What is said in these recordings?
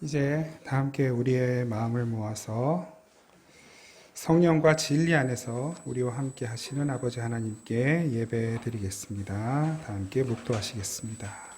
이제 다 함께 우리의 마음을 모아서 성령과 진리 안에서 우리와 함께 하시는 아버지 하나님께 예배 드리겠습니다. 다 함께 묵도하시겠습니다.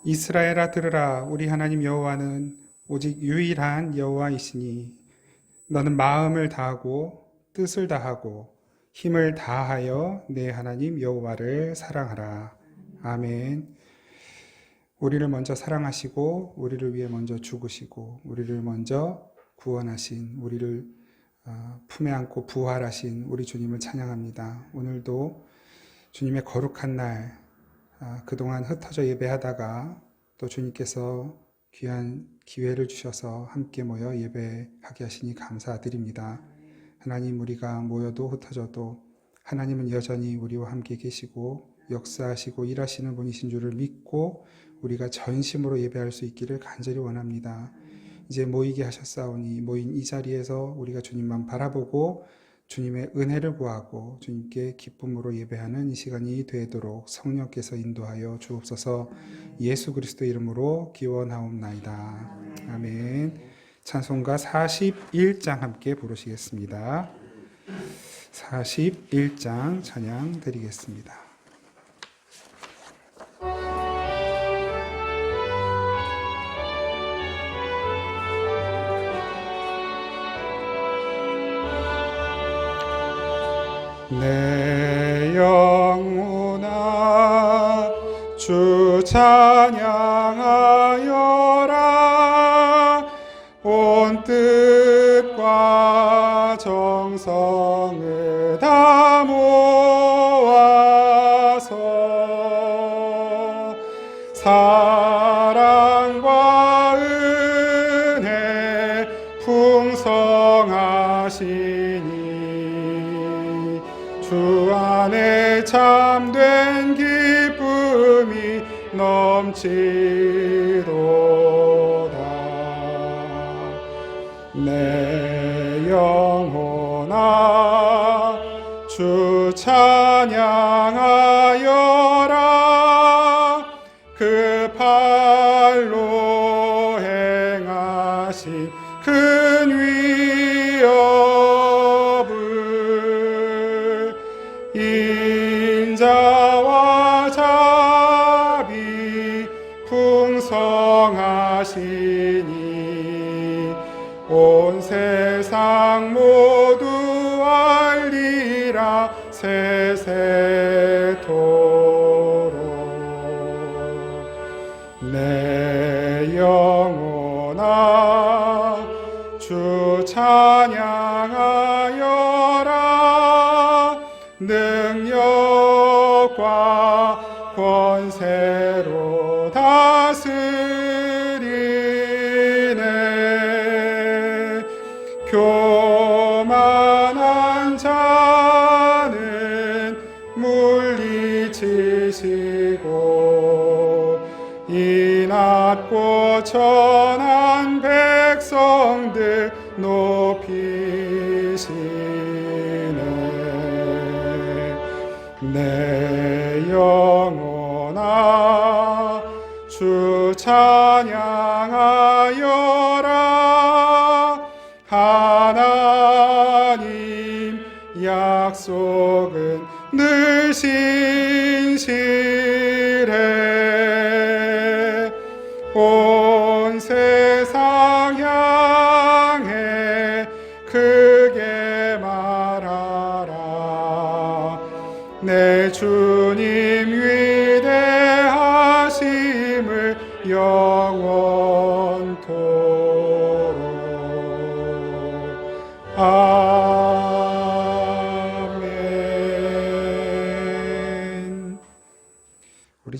이스라엘아 들으라. 우리 하나님 여호와는 오직 유일한 여호와이시니 너는 마음을 다하고 뜻을 다하고 힘을 다하여 내 하나님 여호와를 사랑하라. 아멘. 우리를 먼저 사랑하시고 우리를 위해 먼저 죽으시고 우리를 먼저 구원하신, 우리를 품에 안고 부활하신 우리 주님을 찬양합니다. 오늘도 주님의 거룩한 날, 그동안 흩어져 예배하다가 또 주님께서 귀한 기회를 주셔서 함께 모여 예배하게 하시니 감사드립니다. 하나님, 우리가 모여도 흩어져도 하나님은 여전히 우리와 함께 계시고 역사하시고 일하시는 분이신 줄을 믿고 우리가 전심으로 예배할 수 있기를 간절히 원합니다. 이제 모이게 하셨사오니 모인 이 자리에서 우리가 주님만 바라보고 주님의 은혜를 구하고 주님께 기쁨으로 예배하는 이 시간이 되도록 성령께서 인도하여 주옵소서. 예수 그리스도 이름으로 기원하옵나이다. 아멘. 찬송가 41장 함께 부르시겠습니다. 41장 찬양 드리겠습니다. 내 영혼아 주 찬양하여라. 온 뜻과 정성을 다 모아서 사랑과 은혜 풍성하시니 주 안에 참된 기쁨이 넘치도다. 내 영혼아 주 찬양하여라. 그 팔로 행하신 큰 위협을 인자와 자비 풍성하시니 온 세상 모두 알리라 세세토록. 내 영혼아 주 찬양하여라. 능력과 권세로 다스리네. 교만한 자는 물리치시고 이 낮고 천한 백성들 높이시네. 내 영혼아 주 찬양하여라. 하나님 약속은 늘 신실해. 온 세상 향해 크게 말하라. 내 주님 위대하심을 영원토록.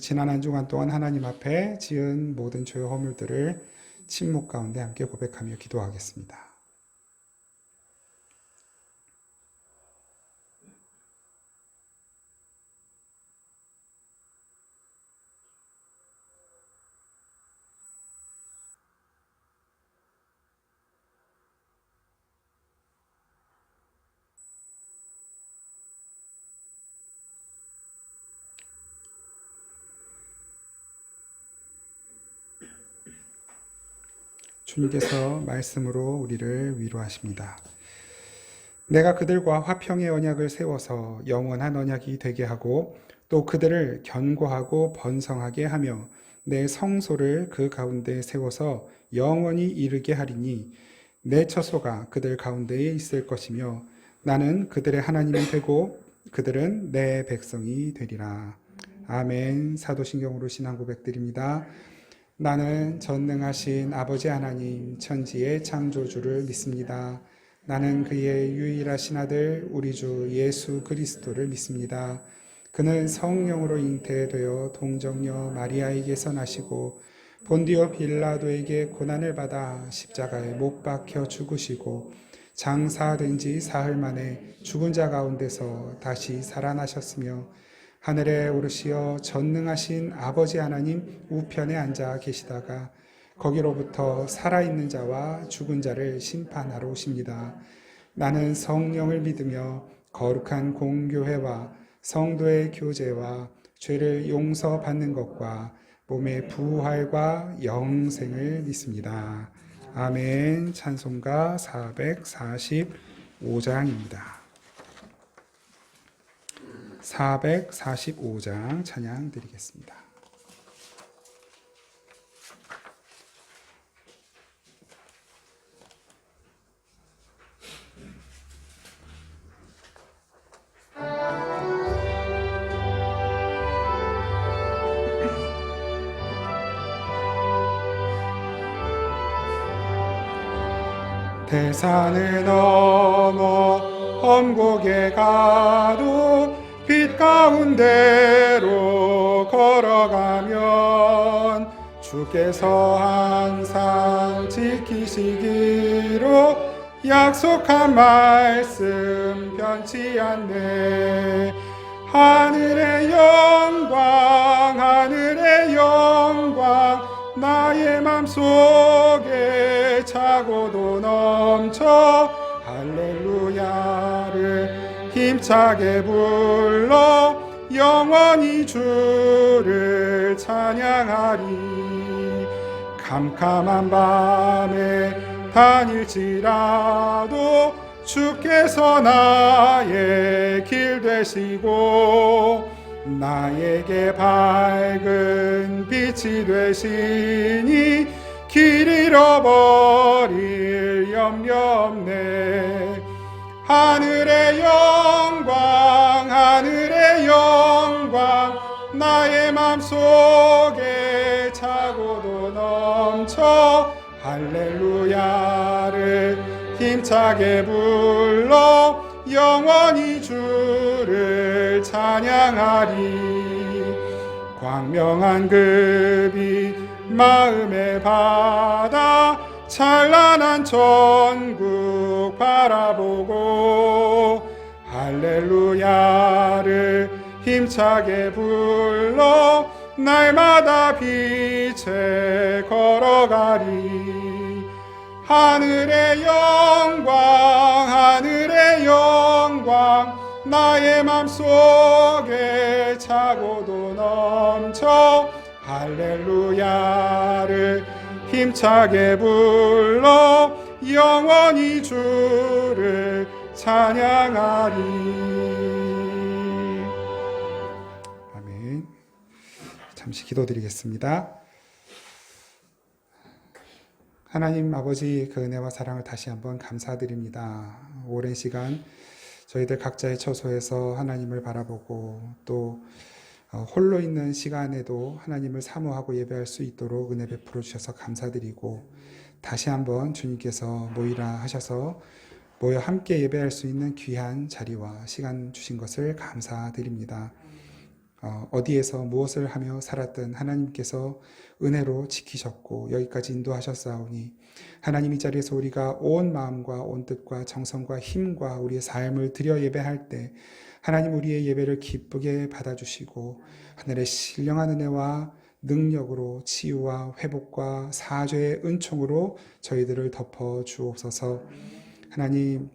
지난 한 주간 동안 하나님 앞에 지은 모든 죄의 허물들을 침묵 가운데 함께 고백하며 기도하겠습니다. 주님께서 말씀으로 우리를 위로하십니다. 내가 그들과 화평의 언약을 세워서 영원한 언약이 되게 하고 또 그들을 견고하고 번성하게 하며 내 성소를 그 가운데 세워서 영원히 이르게 하리니 내 처소가 그들 가운데에 있을 것이며 나는 그들의 하나님이 되고 그들은 내 백성이 되리라. 아멘. 사도신경으로 신앙 고백드립니다. 나는 전능하신 아버지 하나님 천지의 창조주를 믿습니다. 나는 그의 유일하신 아들 우리 주 예수 그리스도를 믿습니다. 그는 성령으로 잉태되어 동정녀 마리아에게서 나시고 본디오 빌라도에게 고난을 받아 십자가에 못 박혀 죽으시고 장사된 지 사흘 만에 죽은 자 가운데서 다시 살아나셨으며 하늘에 오르시어 전능하신 아버지 하나님 우편에 앉아 계시다가 거기로부터 살아있는 자와 죽은 자를 심판하러 오십니다. 나는 성령을 믿으며 거룩한 공교회와 성도의 교제와 죄를 용서받는 것과 몸의 부활과 영생을 믿습니다. 아멘. 찬송가 445장입니다. 445장 찬양 드리겠습니다. 대산을 넘어 험곡에 가도 빛 가운데로 걸어가면 주께서 항상 지키시기로 약속한 말씀 변치 않네. 하늘의 영광 나의 맘속에 차고도 넘쳐 할렐루야를 힘차게 불러 영원히 주를 찬양하리. 캄캄한 밤에 다닐지라도 주께서 나의 길 되시고 나에게 밝은 빛이 되시니 길 잃어버릴 염려 없네. 하늘의 영광 나의 맘속에 차고도 넘쳐 할렐루야를 힘차게 불러 영원히 주를 찬양하리. 광명한 그 빛 마음에 받아 찬란한 천국 바라보고 할렐루야를 힘차게 불러 날마다 빛에 걸어가리. 하늘의 영광 나의 맘속에 차고도 넘쳐 할렐루야를 힘차게 불러 영원히 주를 찬양하리. 아멘. 잠시 기도드리겠습니다. 하나님 아버지 그 은혜와 사랑을 다시 한번 감사드립니다. 오랜 시간 저희들 각자의 처소에서 하나님을 바라보고 또 홀로 있는 시간에도 하나님을 사모하고 예배할 수 있도록 은혜 베풀어 주셔서 감사드리고 다시 한번 주님께서 모이라 하셔서 모여 함께 예배할 수 있는 귀한 자리와 시간 주신 것을 감사드립니다. 어디에서 무엇을 하며 살았든 하나님께서 은혜로 지키셨고 여기까지 인도하셨사오니 하나님 이 자리에서 우리가 온 마음과 온 뜻과 정성과 힘과 우리의 삶을 드려 예배할 때 하나님 우리의 예배를 기쁘게 받아주시고 하늘의 신령한 은혜와 능력으로 치유와 회복과 사죄의 은총으로 저희들을 덮어 주옵소서. 하나님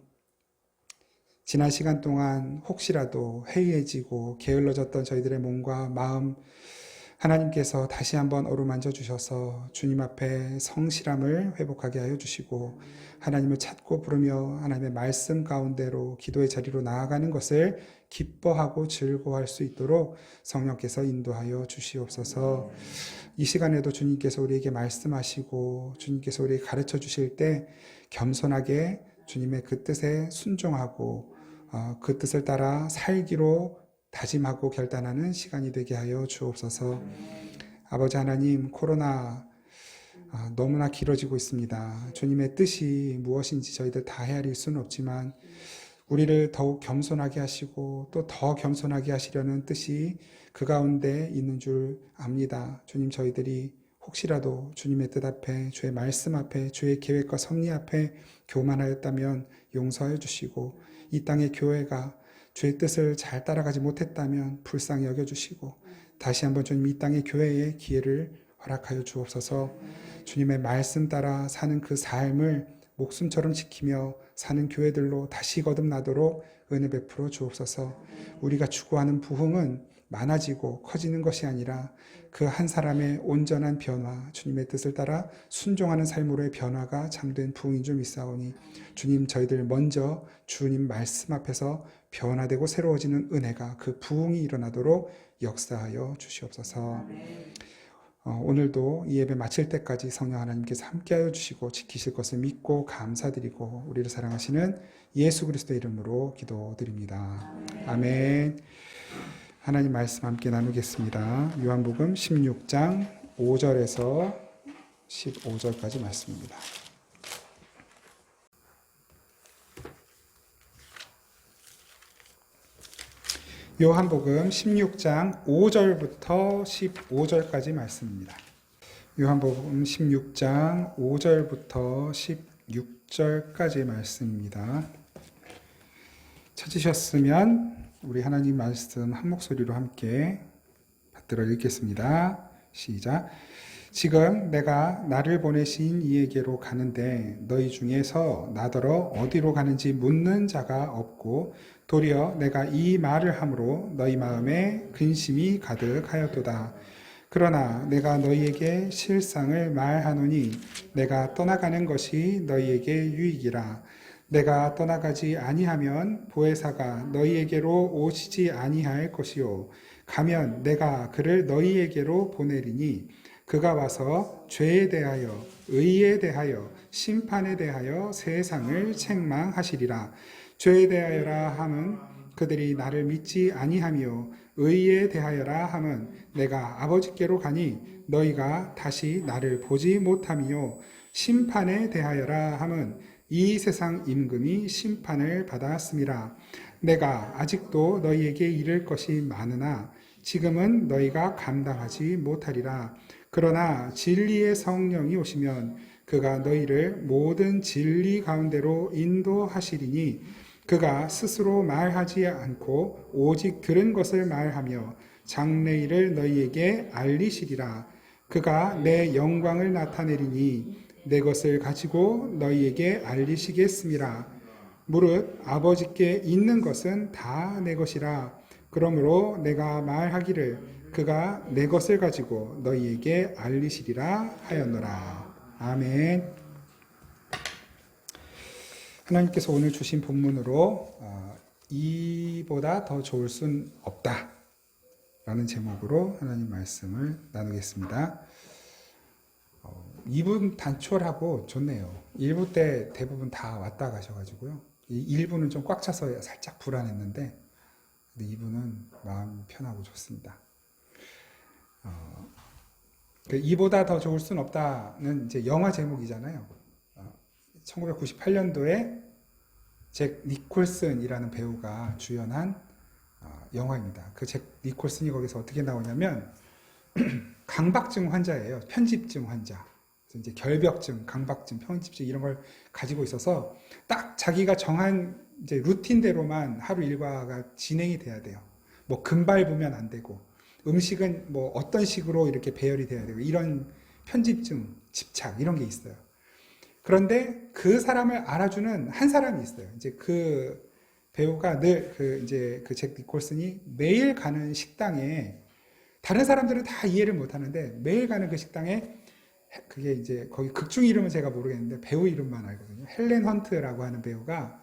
지난 시간 동안 혹시라도 해이해지고 게을러졌던 저희들의 몸과 마음 하나님께서 다시 한번 어루만져 주셔서 주님 앞에 성실함을 회복하게 하여 주시고 하나님을 찾고 부르며 하나님의 말씀 가운데로 기도의 자리로 나아가는 것을 기뻐하고 즐거워할 수 있도록 성령께서 인도하여 주시옵소서. 이 시간에도 주님께서 우리에게 말씀하시고 주님께서 우리에게 가르쳐 주실 때 겸손하게 주님의 그 뜻에 순종하고 그 뜻을 따라 살기로 다짐하고 결단하는 시간이 되게 하여 주옵소서. 아버지 하나님, 코로나 너무나 길어지고 있습니다. 주님의 뜻이 무엇인지 저희들 다 헤아릴 수는 없지만 우리를 더욱 겸손하게 하시고 또 더 겸손하게 하시려는 뜻이 그 가운데 있는 줄 압니다. 주님, 저희들이 혹시라도 주님의 뜻 앞에, 주의 말씀 앞에, 주의 계획과 섭리 앞에 교만하였다면 용서하여 주시고 이 땅의 교회가 주의 뜻을 잘 따라가지 못했다면 불쌍히 여겨주시고 다시 한번 주님 이 땅의 교회에 기회를 허락하여 주옵소서. 주님의 말씀 따라 사는 그 삶을 목숨처럼 지키며 사는 교회들로 다시 거듭나도록 은혜 베풀어 주옵소서. 우리가 추구하는 부흥은 많아지고 커지는 것이 아니라 그 한 사람의 온전한 변화, 주님의 뜻을 따라 순종하는 삶으로의 변화가 참된 부흥인 줄 믿사오니 주님, 저희들 먼저 주님 말씀 앞에서 변화되고 새로워지는 은혜가 그 부흥이 일어나도록 역사하여 주시옵소서. 오늘도 이 예배 마칠 때까지 성령 하나님께서 함께하여 주시고 지키실 것을 믿고 감사드리고 우리를 사랑하시는 예수 그리스도의 이름으로 기도드립니다. 아멘. 하나님 말씀 함께 나누겠습니다. 요한복음 16장 5절에서 15절까지 말씀입니다. 요한복음 16장 5절부터 15절까지 말씀입니다. 요한복음 16장 5절부터 16절까지 말씀입니다. 찾으셨으면 우리 하나님 말씀 한 목소리로 함께 받들어 읽겠습니다. 시작. 지금 내가 나를 보내신 이에게로 가는데 너희 중에서 나더러 어디로 가는지 묻는 자가 없고 도리어 내가 이 말을 함으로 너희 마음에 근심이 가득하였도다. 그러나 내가 너희에게 실상을 말하노니 내가 떠나가는 것이 너희에게 유익이라. 내가 떠나가지 아니하면 보혜사가 너희에게로 오시지 아니할 것이요 가면 내가 그를 너희에게로 보내리니 그가 와서 죄에 대하여 의에 대하여 심판에 대하여 세상을 책망하시리라. 죄에 대하여라 함은 그들이 나를 믿지 아니하며 의에 대하여라 함은 내가 아버지께로 가니 너희가 다시 나를 보지 못하며 심판에 대하여라 함은 이 세상 임금이 심판을 받았음이라. 내가 아직도 너희에게 이를 것이 많으나 지금은 너희가 감당하지 못하리라. 그러나 진리의 성령이 오시면 그가 너희를 모든 진리 가운데로 인도하시리니 그가 스스로 말하지 않고 오직 들은 것을 말하며 장래일을 너희에게 알리시리라. 그가 내 영광을 나타내리니 내 것을 가지고 너희에게 알리시겠음이라. 무릇 아버지께 있는 것은 다 내 것이라. 그러므로 내가 말하기를 그가 내 것을 가지고 너희에게 알리시리라 하였노라. 아멘. 하나님께서 오늘 주신 본문으로 이보다 더 좋을 순 없다 라는 제목으로 하나님 말씀을 나누겠습니다. 2분 단촐하고 좋네요. 1부 때 대부분 다 왔다 가셔가지고요. 1부는 좀 꽉 차서 살짝 불안했는데 2부는 마음 편하고 좋습니다. 이보다 더 좋을 순 없다는 이제 영화 제목이잖아요. 1998년도에 잭 니콜슨이라는 배우가 주연한 영화입니다. 그 잭 니콜슨이 거기서 어떻게 나오냐면 강박증 환자예요. 편집증 환자. 이제 결벽증, 강박증, 편집증 이런 걸 가지고 있어서 딱 자기가 정한 이제 루틴대로만 하루 일과가 진행이 돼야 돼요. 뭐 금발 보면 안 되고 음식은 뭐 어떤 식으로 이렇게 배열이 돼야 되고 이런 편집증, 집착 이런 게 있어요. 그런데 그 사람을 알아주는 한 사람이 있어요. 이제 그 배우가 늘 이제 그 잭 니콜슨이 매일 가는 식당에 다른 사람들은 다 이해를 못 하는데 매일 가는 그 식당에 그게 이제 거기 극중 이름은 제가 모르겠는데 배우 이름만 알거든요. 헬렌 헌트라고 하는 배우가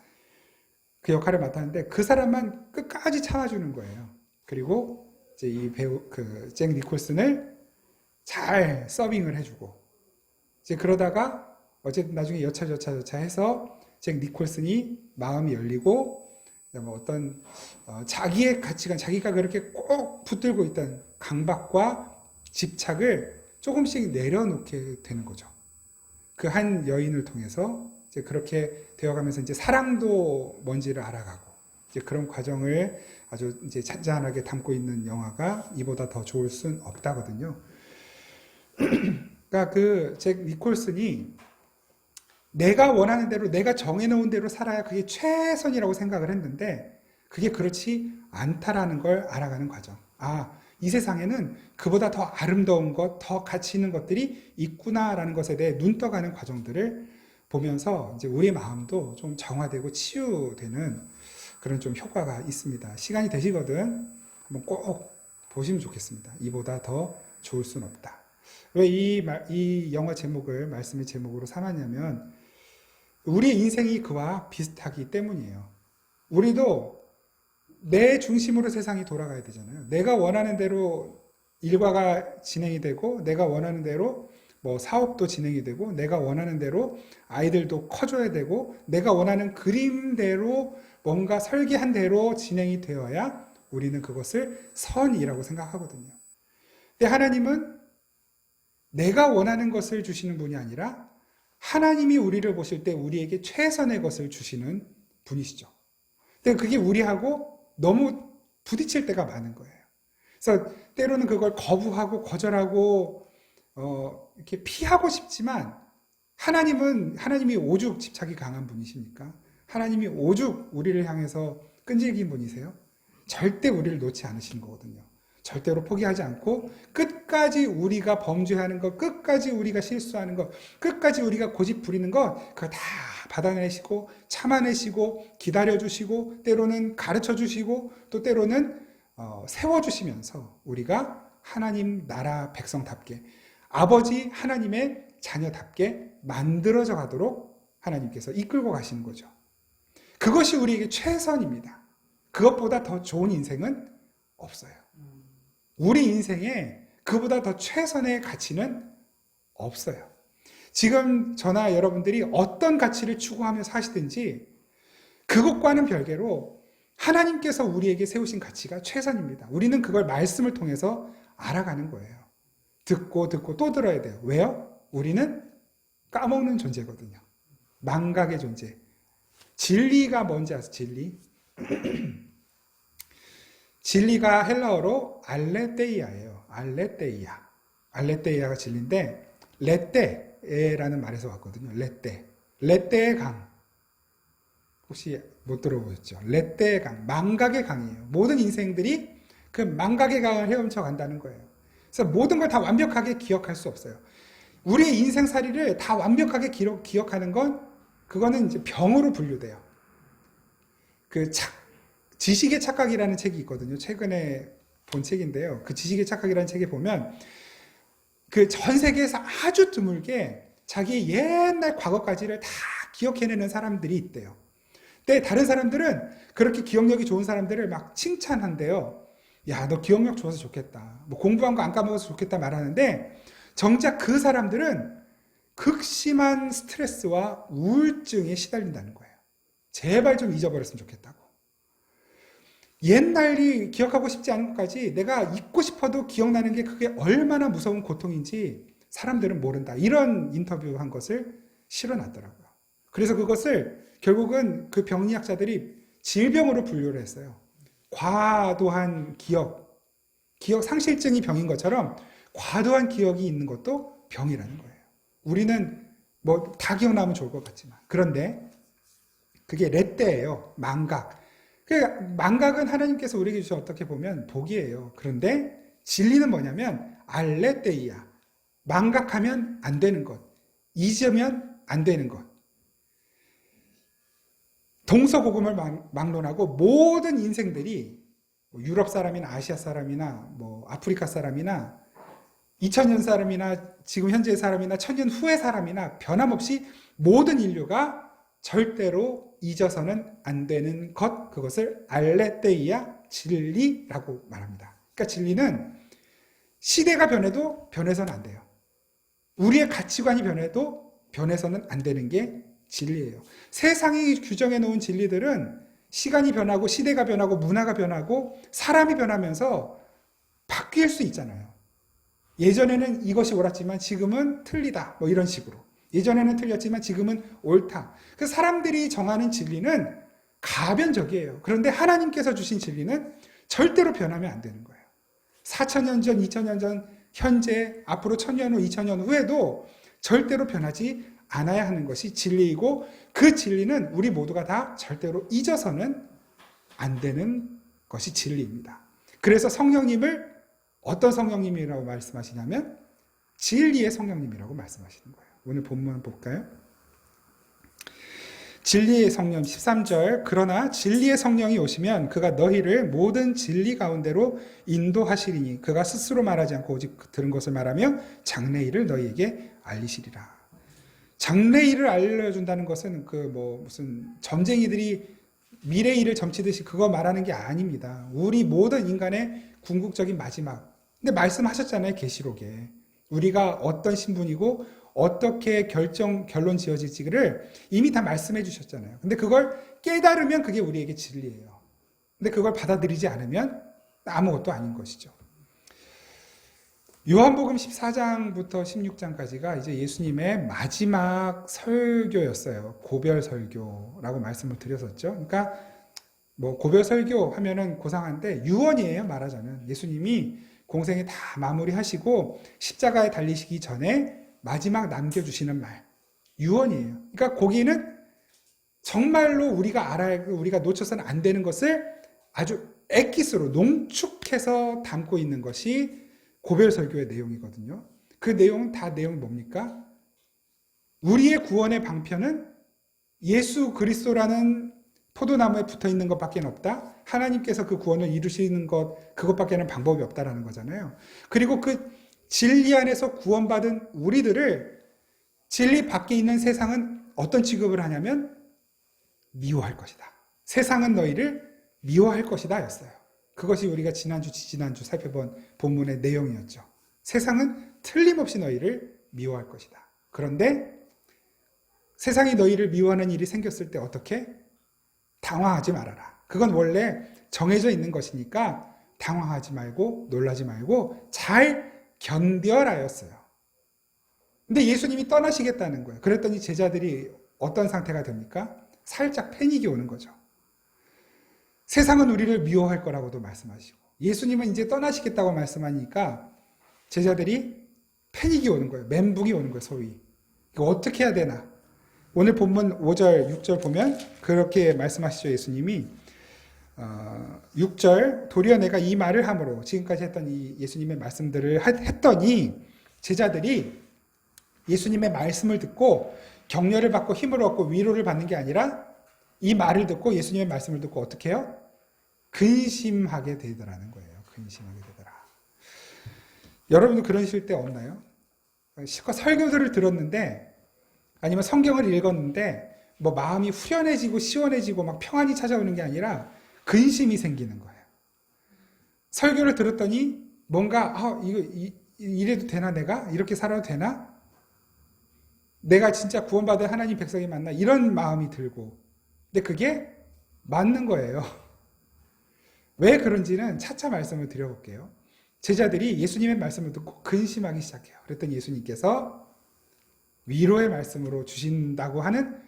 그 역할을 맡았는데 그 사람만 끝까지 참아주는 거예요. 그리고 이제 이 배우 그 잭 니콜슨을 잘 서빙을 해주고 이제 그러다가 어쨌든 나중에 여차 해서 잭 니콜슨이 마음이 열리고 뭐 어떤 자기의 가치관, 자기가 그렇게 꼭 붙들고 있던 강박과 집착을 조금씩 내려놓게 되는 거죠. 그 한 여인을 통해서 이제 그렇게 되어가면서 이제 사랑도 뭔지를 알아가고 이제 그런 과정을 아주 이제 잔잔하게 담고 있는 영화가 이보다 더 좋을 순 없다거든요. 그러니까 그 잭 니콜슨이 내가 원하는 대로, 내가 정해놓은 대로 살아야 그게 최선이라고 생각을 했는데 그게 그렇지 않다라는 걸 알아가는 과정. 이 세상에는 그보다 더 아름다운 것, 더 가치 있는 것들이 있구나라는 것에 대해 눈 떠가는 과정들을 보면서 이제 우리의 마음도 좀 정화되고 치유되는 그런 좀 효과가 있습니다. 시간이 되시거든 한번 꼭 보시면 좋겠습니다. 이보다 더 좋을 순 없다. 왜 이 영화 제목을 말씀의 제목으로 삼았냐면 우리의 인생이 그와 비슷하기 때문이에요. 우리도 내 중심으로 세상이 돌아가야 되잖아요. 내가 원하는 대로 일과가 진행이 되고 내가 원하는 대로 뭐 사업도 진행이 되고 내가 원하는 대로 아이들도 커줘야 되고 내가 원하는 그림대로 뭔가 설계한 대로 진행이 되어야 우리는 그것을 선이라고 생각하거든요. 근데 하나님은 내가 원하는 것을 주시는 분이 아니라 하나님이 우리를 보실 때 우리에게 최선의 것을 주시는 분이시죠. 근데 그게 우리하고 너무 부딪힐 때가 많은 거예요. 그래서 때로는 그걸 거부하고 거절하고 이렇게 피하고 싶지만 하나님이 오죽 집착이 강한 분이십니까? 하나님이 오죽 우리를 향해서 끈질긴 분이세요? 절대 우리를 놓지 않으시는 거거든요. 절대로 포기하지 않고 끝까지 우리가 범죄하는 것, 끝까지 우리가 실수하는 것, 끝까지 우리가 고집 부리는 것 그거 다 받아내시고 참아내시고 기다려주시고 때로는 가르쳐주시고 또 때로는 세워주시면서 우리가 하나님 나라 백성답게 아버지 하나님의 자녀답게 만들어져 가도록 하나님께서 이끌고 가시는 거죠. 그것이 우리에게 최선입니다. 그것보다 더 좋은 인생은 없어요. 우리 인생에 그보다 더 최선의 가치는 없어요. 지금 저나 여러분들이 어떤 가치를 추구하며 사시든지 그것과는 별개로 하나님께서 우리에게 세우신 가치가 최선입니다. 우리는 그걸 말씀을 통해서 알아가는 거예요. 듣고 또 들어야 돼요. 왜요? 우리는 까먹는 존재거든요. 망각의 존재. 진리가 뭔지 아세요? 진리? 진리가 헬라어로 알레테이아예요. 알레테이아가 진리인데 레떼라는 말에서 왔거든요. 레떼의 강. 혹시 못 들어보셨죠? 레떼의 강, 망각의 강이에요. 모든 인생들이 그 망각의 강을 헤엄쳐 간다는 거예요. 그래서 모든 걸 다 완벽하게 기억할 수 없어요. 우리의 인생살이를 다 완벽하게 기억하는 건 그거는 이제 병으로 분류돼요. 지식의 착각이라는 책이 있거든요. 최근에 본 책인데요. 그 지식의 착각이라는 책에 보면 그 전 세계에서 아주 드물게 자기의 옛날 과거까지를 다 기억해내는 사람들이 있대요. 근데 다른 사람들은 그렇게 기억력이 좋은 사람들을 막 칭찬한대요. 야, 너 기억력 좋아서 좋겠다. 뭐 공부한 거 안 까먹어서 좋겠다 말하는데 정작 그 사람들은 극심한 스트레스와 우울증에 시달린다는 거예요. 제발 좀 잊어버렸으면 좋겠다고. 옛날이 기억하고 싶지 않은 것까지 내가 잊고 싶어도 기억나는 게 그게 얼마나 무서운 고통인지 사람들은 모른다. 이런 인터뷰한 것을 실어놨더라고요. 그래서 그것을 결국은 그 병리학자들이 질병으로 분류를 했어요. 과도한 기억 상실증이 병인 것처럼 과도한 기억이 있는 것도 병이라는 거예요. 우리는 뭐 다 기억나면 좋을 것 같지만, 그런데 그게 레떼예요. 망각. 망각은 하나님께서 우리에게 주신 어떻게 보면 복이에요. 그런데 진리는 뭐냐면 알레떼이야. 망각하면 안 되는 것, 잊으면 안 되는 것. 동서고금을 막론하고 모든 인생들이 유럽 사람이나 아시아 사람이나 뭐 아프리카 사람이나 2000년 사람이나 지금 현재의 사람이나 1000년 후의 사람이나 변함없이 모든 인류가 절대로 잊어서는 안 되는 것, 그것을 알레테이아 진리라고 말합니다. 그러니까 진리는 시대가 변해도 변해서는 안 돼요. 우리의 가치관이 변해도 변해서는 안 되는 게 진리예요. 세상이 규정해 놓은 진리들은 시간이 변하고 시대가 변하고 문화가 변하고 사람이 변하면서 바뀔 수 있잖아요. 예전에는 이것이 옳았지만 지금은 틀리다. 뭐 이런 식으로. 예전에는 틀렸지만 지금은 옳다. 그 사람들이 정하는 진리는 가변적이에요. 그런데 하나님께서 주신 진리는 절대로 변하면 안 되는 거예요. 4000년 전, 2000년 전, 현재, 앞으로 1000년 후, 2000년 후에도 절대로 변하지 않아야 하는 것이 진리이고, 그 진리는 우리 모두가 다 절대로 잊어서는 안 되는 것이 진리입니다. 그래서 성령님을 어떤 성령님이라고 말씀하시냐면 진리의 성령님이라고 말씀하시는 거예요. 오늘 본문 볼까요? 진리의 성령 13절, 그러나 진리의 성령이 오시면 그가 너희를 모든 진리 가운데로 인도하시리니 그가 스스로 말하지 않고 오직 들은 것을 말하며 장래일을 너희에게 알리시리라. 장래일을 알려준다는 것은 무슨 점쟁이들이 미래일을 점치듯이 그거 말하는 게 아닙니다. 우리 모든 인간의 궁극적인 마지막. 근데 말씀하셨잖아요, 계시록에. 우리가 어떤 신분이고 어떻게 결론 지어질지를 이미 다 말씀해 주셨잖아요. 근데 그걸 깨달으면 그게 우리에게 진리예요. 근데 그걸 받아들이지 않으면 아무것도 아닌 것이죠. 요한복음 14장부터 16장까지가 이제 예수님의 마지막 설교였어요. 고별 설교라고 말씀을 드렸었죠. 그러니까 뭐 고별 설교 하면은 고상한데 유언이에요, 말하자면. 예수님이 공생에 다 마무리하시고 십자가에 달리시기 전에 마지막 남겨주시는 말, 유언이에요. 그러니까 거기는 정말로 우리가 놓쳐서는 안 되는 것을 아주 엑기스로 농축해서 담고 있는 것이 고별설교의 내용이거든요. 그 내용은 다 내용이 뭡니까? 우리의 구원의 방편은 예수 그리스도라는 포도나무에 붙어 있는 것밖에 없다. 하나님께서 그 구원을 이루시는 것, 그것밖에는 방법이 없다라는 거잖아요. 그리고 그 진리 안에서 구원받은 우리들을 진리 밖에 있는 세상은 어떤 취급을 하냐면 미워할 것이다. 세상은 너희를 미워할 것이다 였어요. 그것이 우리가 지난주, 지지난주 살펴본 본문의 내용이었죠. 세상은 틀림없이 너희를 미워할 것이다. 그런데 세상이 너희를 미워하는 일이 생겼을 때 어떻게? 당황하지 말아라. 그건 원래 정해져 있는 것이니까 당황하지 말고 놀라지 말고 잘 견뎌라였어요. 근데 예수님이 떠나시겠다는 거예요. 그랬더니 제자들이 어떤 상태가 됩니까? 살짝 패닉이 오는 거죠. 세상은 우리를 미워할 거라고도 말씀하시고 예수님은 이제 떠나시겠다고 말씀하니까 제자들이 패닉이 오는 거예요. 멘붕이 오는 거예요, 소위. 이거 어떻게 해야 되나? 오늘 본문 5절, 6절 보면 그렇게 말씀하시죠, 예수님이. 6절, 도리어 내가 이 말을 함으로, 지금까지 했던 이 예수님의 말씀들을 했더니 제자들이 예수님의 말씀을 듣고 격려를 받고 힘을 얻고 위로를 받는 게 아니라 이 말을 듣고 예수님의 말씀을 듣고 어떻게 해요? 근심하게 되더라는 거예요. 근심하게 되더라. 여러분도 그러실 때 없나요? 실컷 설교들을 들었는데 아니면 성경을 읽었는데 뭐 마음이 후련해지고 시원해지고 막 평안이 찾아오는 게 아니라 근심이 생기는 거예요. 설교를 들었더니 뭔가 이래도 되나, 내가 이렇게 살아도 되나, 내가 진짜 구원받은 하나님 백성이 맞나, 이런 마음이 들고. 근데 그게 맞는 거예요. 왜 그런지는 차차 말씀을 드려볼게요. 제자들이 예수님의 말씀을 듣고 근심하기 시작해요. 그랬더니 예수님께서 위로의 말씀으로 주신다고 하는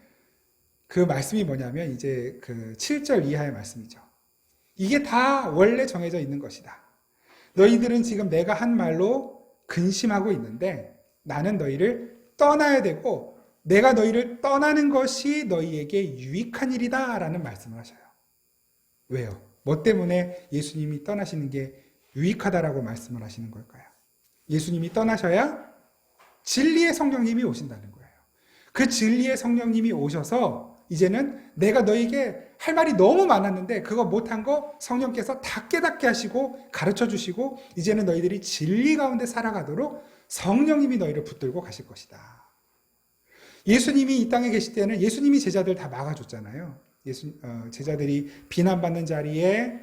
그 말씀이 뭐냐면 이제 그 7절 이하의 말씀이죠. 이게 다 원래 정해져 있는 것이다. 너희들은 지금 내가 한 말로 근심하고 있는데 나는 너희를 떠나야 되고 내가 너희를 떠나는 것이 너희에게 유익한 일이다 라는 말씀을 하셔요. 왜요? 뭐 때문에 예수님이 떠나시는 게 유익하다라고 말씀을 하시는 걸까요? 예수님이 떠나셔야 진리의 성령님이 오신다는 거예요. 그 진리의 성령님이 오셔서 이제는 내가 너에게 할 말이 너무 많았는데 그거 못한 거 성령께서 다 깨닫게 하시고 가르쳐 주시고 이제는 너희들이 진리 가운데 살아가도록 성령님이 너희를 붙들고 가실 것이다. 예수님이 이 땅에 계실 때는 예수님이 제자들 다 막아줬잖아요. 제자들이 비난받는 자리에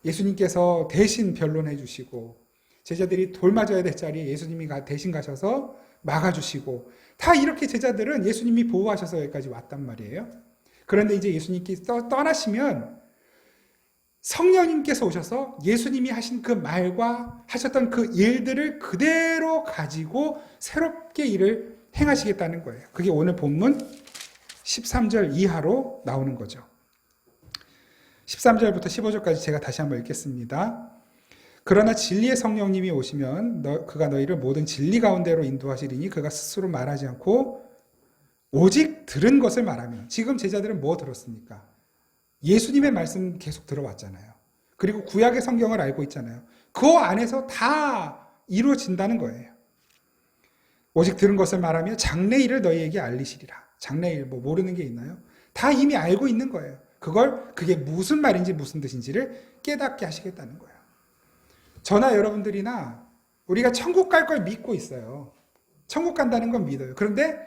예수님께서 대신 변론해 주시고 제자들이 돌 맞아야 될 자리에 예수님이 대신 가셔서 막아주시고 다 이렇게 제자들은 예수님이 보호하셔서 여기까지 왔단 말이에요. 그런데 이제 예수님께서 떠나시면 성령님께서 오셔서 예수님이 하신 그 말과 하셨던 그 일들을 그대로 가지고 새롭게 일을 행하시겠다는 거예요. 그게 오늘 본문 13절 이하로 나오는 거죠. 13절부터 15절까지 제가 다시 한번 읽겠습니다. 그러나 진리의 성령님이 오시면 그가 너희를 모든 진리 가운데로 인도하시리니 그가 스스로 말하지 않고 오직 들은 것을 말하며. 지금 제자들은 뭐 들었습니까? 예수님의 말씀 계속 들어왔잖아요. 그리고 구약의 성경을 알고 있잖아요. 그 안에서 다 이루어진다는 거예요. 오직 들은 것을 말하며 장래일을 너희에게 알리시리라. 장래일 뭐 모르는 게 있나요? 다 이미 알고 있는 거예요. 그게 무슨 말인지 무슨 뜻인지를 깨닫게 하시겠다는 거예요. 저나 여러분들이나 우리가 천국 갈 걸 믿고 있어요. 천국 간다는 건 믿어요. 그런데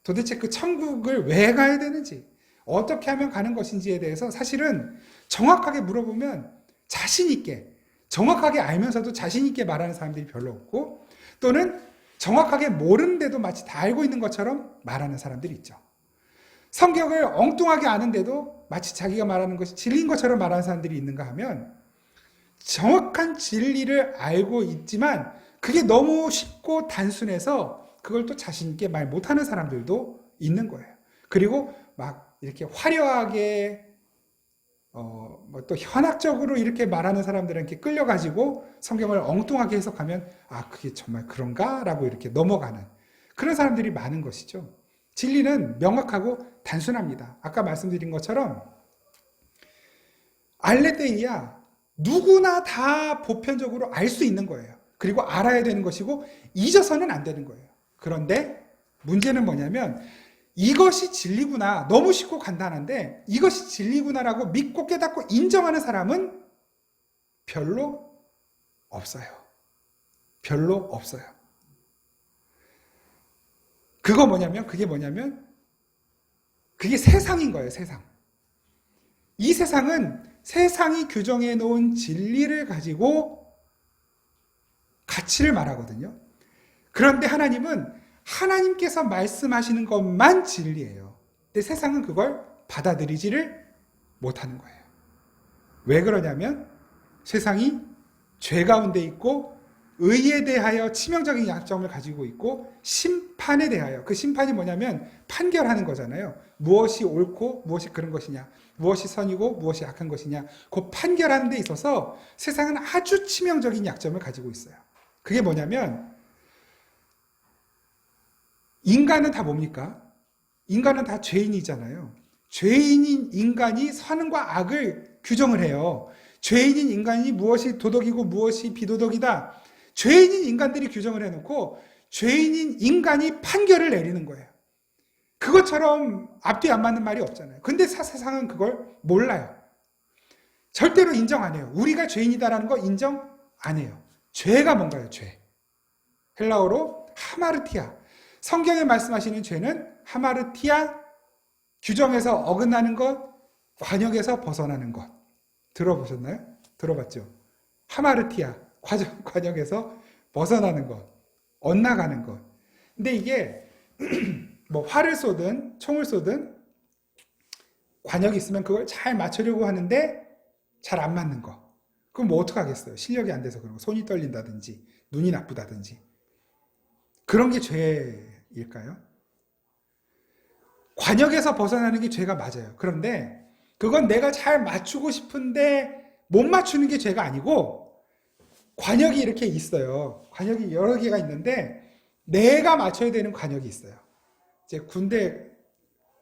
도대체 그 천국을 왜 가야 되는지, 어떻게 하면 가는 것인지에 대해서 사실은 정확하게 물어보면 자신 있게, 정확하게 알면서도 자신 있게 말하는 사람들이 별로 없고, 또는 정확하게 모르는데도 마치 다 알고 있는 것처럼 말하는 사람들이 있죠. 성경을 엉뚱하게 아는데도 마치 자기가 말하는 것이 진리인 것처럼 말하는 사람들이 있는가 하면 정확한 진리를 알고 있지만 그게 너무 쉽고 단순해서 그걸 또 자신 있게 말 못하는 사람들도 있는 거예요. 그리고 막 이렇게 화려하게 또 현학적으로 이렇게 말하는 사람들한테 끌려가지고 성경을 엉뚱하게 해석하면 그게 정말 그런가? 라고 이렇게 넘어가는 그런 사람들이 많은 것이죠. 진리는 명확하고 단순합니다. 아까 말씀드린 것처럼 알레데이야 누구나 다 보편적으로 알 수 있는 거예요. 그리고 알아야 되는 것이고 잊어서는 안 되는 거예요. 그런데 문제는 뭐냐면 이것이 진리구나, 너무 쉽고 간단한데 이것이 진리구나라고 믿고 깨닫고 인정하는 사람은 별로 없어요. 별로 없어요. 그게 뭐냐면 그게 세상인 거예요. 세상. 이 세상은 세상이 규정해 놓은 진리를 가지고 가치를 말하거든요. 그런데 하나님은 하나님께서 말씀하시는 것만 진리예요. 근데 세상은 그걸 받아들이지를 못하는 거예요. 왜 그러냐면 세상이 죄 가운데 있고 의에 대하여 치명적인 약점을 가지고 있고 심판에 대하여, 그 심판이 뭐냐면 판결하는 거잖아요. 무엇이 옳고 무엇이 그런 것이냐, 무엇이 선이고 무엇이 악한 것이냐, 그 판결하는 데 있어서 세상은 아주 치명적인 약점을 가지고 있어요. 그게 뭐냐면 인간은 다 뭡니까? 인간은 다 죄인이잖아요. 죄인인 인간이 선과 악을 규정을 해요. 죄인인 인간이 무엇이 도덕이고 무엇이 비도덕이다. 죄인인 인간들이 규정을 해놓고 죄인인 인간이 판결을 내리는 거예요. 그것처럼 앞뒤 안 맞는 말이 없잖아요. 근데 세상은 그걸 몰라요. 절대로 인정 안 해요. 우리가 죄인이다라는 거 인정 안 해요. 죄가 뭔가요? 죄. 헬라어로 하마르티아. 성경에 말씀하시는 죄는 하마르티아, 규정에서 어긋나는 것, 관역에서 벗어나는 것. 들어보셨나요? 들어봤죠? 하마르티아, 관역에서 벗어나는 것, 엇나가는 것. 근데 이게 뭐 활을 쏘든 총을 쏘든 관역이 있으면 그걸 잘 맞추려고 하는데 잘 안 맞는 거. 그럼 뭐 어떡하겠어요? 실력이 안 돼서 그런 거. 손이 떨린다든지 눈이 나쁘다든지. 그런 게 죄일까요? 관역에서 벗어나는 게 죄가 맞아요. 그런데 그건 내가 잘 맞추고 싶은데 못 맞추는 게 죄가 아니고 관역이 이렇게 있어요. 관역이 여러 개가 있는데 내가 맞춰야 되는 관역이 있어요. 이제 군대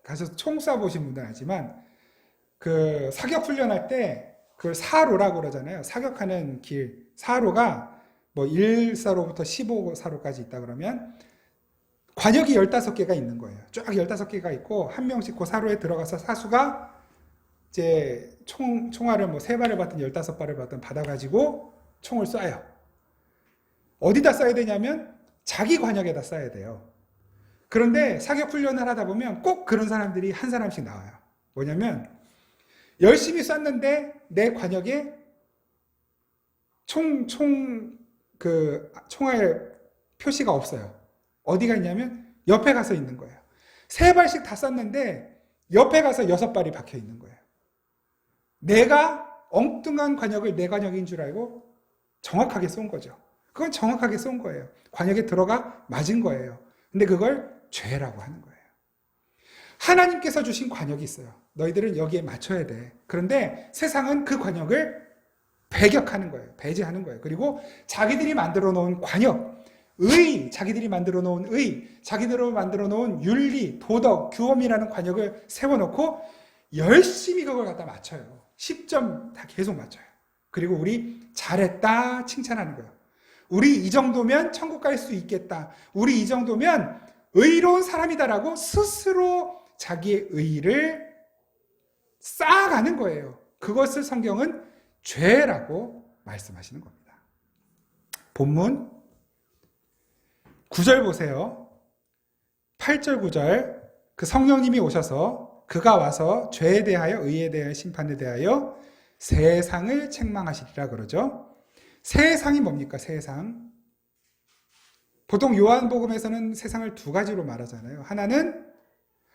가서 총 쏴보신 분들은 알지만 그 사격 훈련할 때 그걸 사로라고 그러잖아요. 사격하는 길 사로가 뭐 1사로부터 15사로까지 있다 그러면 관역이 15개가 있는 거예요. 쫙 15개가 있고 한 명씩 그 사로에 들어가서 사수가 이제 총알을 뭐 3발을 받든 15발을 받든 받아가지고 총을 쏴요. 어디다 쏴야 되냐면 자기 관역에다 쏴야 돼요. 그런데 사격 훈련을 하다 보면 꼭 그런 사람들이 한 사람씩 나와요. 뭐냐면 열심히 쐈는데 내 관역에 총알 표시가 없어요. 어디가 있냐면 옆에 가서 있는 거예요. 3발씩 다 쐈는데 옆에 가서 6발이 박혀 있는 거예요. 내가 엉뚱한 관역을 내 관역인 줄 알고 정확하게 쏜 거죠. 그건 정확하게 쏜 거예요. 관역에 들어가 맞은 거예요. 근데 그걸 죄라고 하는 거예요. 하나님께서 주신 관역이 있어요. 너희들은 여기에 맞춰야 돼. 그런데 세상은 그 관역을 배격하는 거예요. 배제하는 거예요. 그리고 자기들이 만들어 놓은 관역, 자기들이 만들어 놓은 자기들로 만들어 놓은 윤리, 도덕, 규범이라는 관역을 세워놓고 열심히 그걸 갖다 맞춰요. 10점 다 계속 맞춰요. 그리고 우리 잘했다 칭찬하는 거예요. 우리 이 정도면 천국 갈 수 있겠다. 우리 이 정도면 의로운 사람이다라고 스스로 자기의 의의를 쌓아가는 거예요. 그것을 성경은 죄라고 말씀하시는 겁니다. 본문 9절 보세요. 8절 9절 그 성령님이 오셔서 그가 와서 죄에 대하여 의에 대하여 심판에 대하여 세상을 책망하시리라 그러죠. 세상이 뭡니까? 세상. 보통 요한복음에서는 세상을 2가지로 말하잖아요. 하나는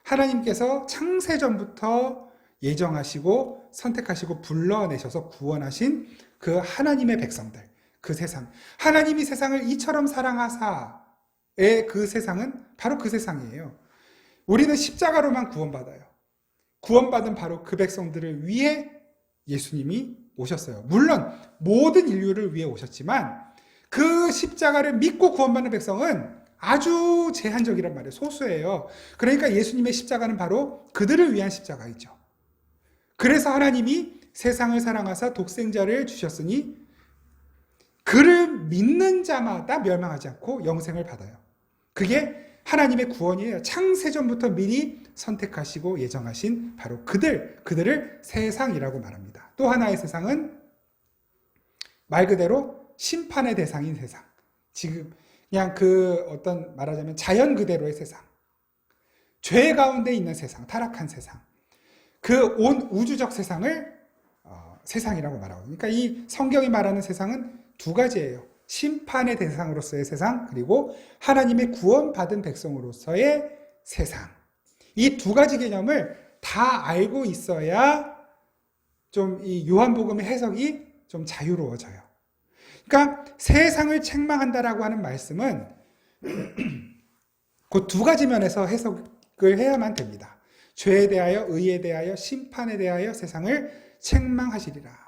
하나님께서 창세전부터 예정하시고 선택하시고 불러내셔서 구원하신 그 하나님의 백성들, 그 세상. 하나님이 세상을 이처럼 사랑하사의 그 세상은 바로 그 세상이에요. 우리는 십자가로만 구원받아요. 구원받은 바로 그 백성들을 위해 예수님이 오셨어요. 물론 모든 인류를 위해 오셨지만 그 십자가를 믿고 구원받는 백성은 아주 제한적이란 말이에요. 소수예요. 그러니까 예수님의 십자가는 바로 그들을 위한 십자가이죠. 그래서 하나님이 세상을 사랑하사 독생자를 주셨으니 그를 믿는 자마다 멸망하지 않고 영생을 받아요. 그게 하나님의 구원이에요. 창세전부터 미리 선택하시고 예정하신 바로 그들을 세상이라고 말합니다. 또 하나의 세상은 말 그대로 심판의 대상인 세상. 지금 그냥 어떤 말하자면 자연 그대로의 세상. 죄 가운데 있는 세상, 타락한 세상. 그 온 우주적 세상을 세상이라고 말하고. 그러니까 이 성경이 말하는 세상은 2가지예요. 심판의 대상으로서의 세상, 그리고 하나님의 구원받은 백성으로서의 세상. 이 2가지 개념을 다 알고 있어야 좀 이 요한복음의 해석이 좀 자유로워져요. 그러니까 세상을 책망한다라고 하는 말씀은 그 2가지 면에서 해석을 해야만 됩니다. 죄에 대하여, 의에 대하여, 심판에 대하여 세상을 책망하시리라.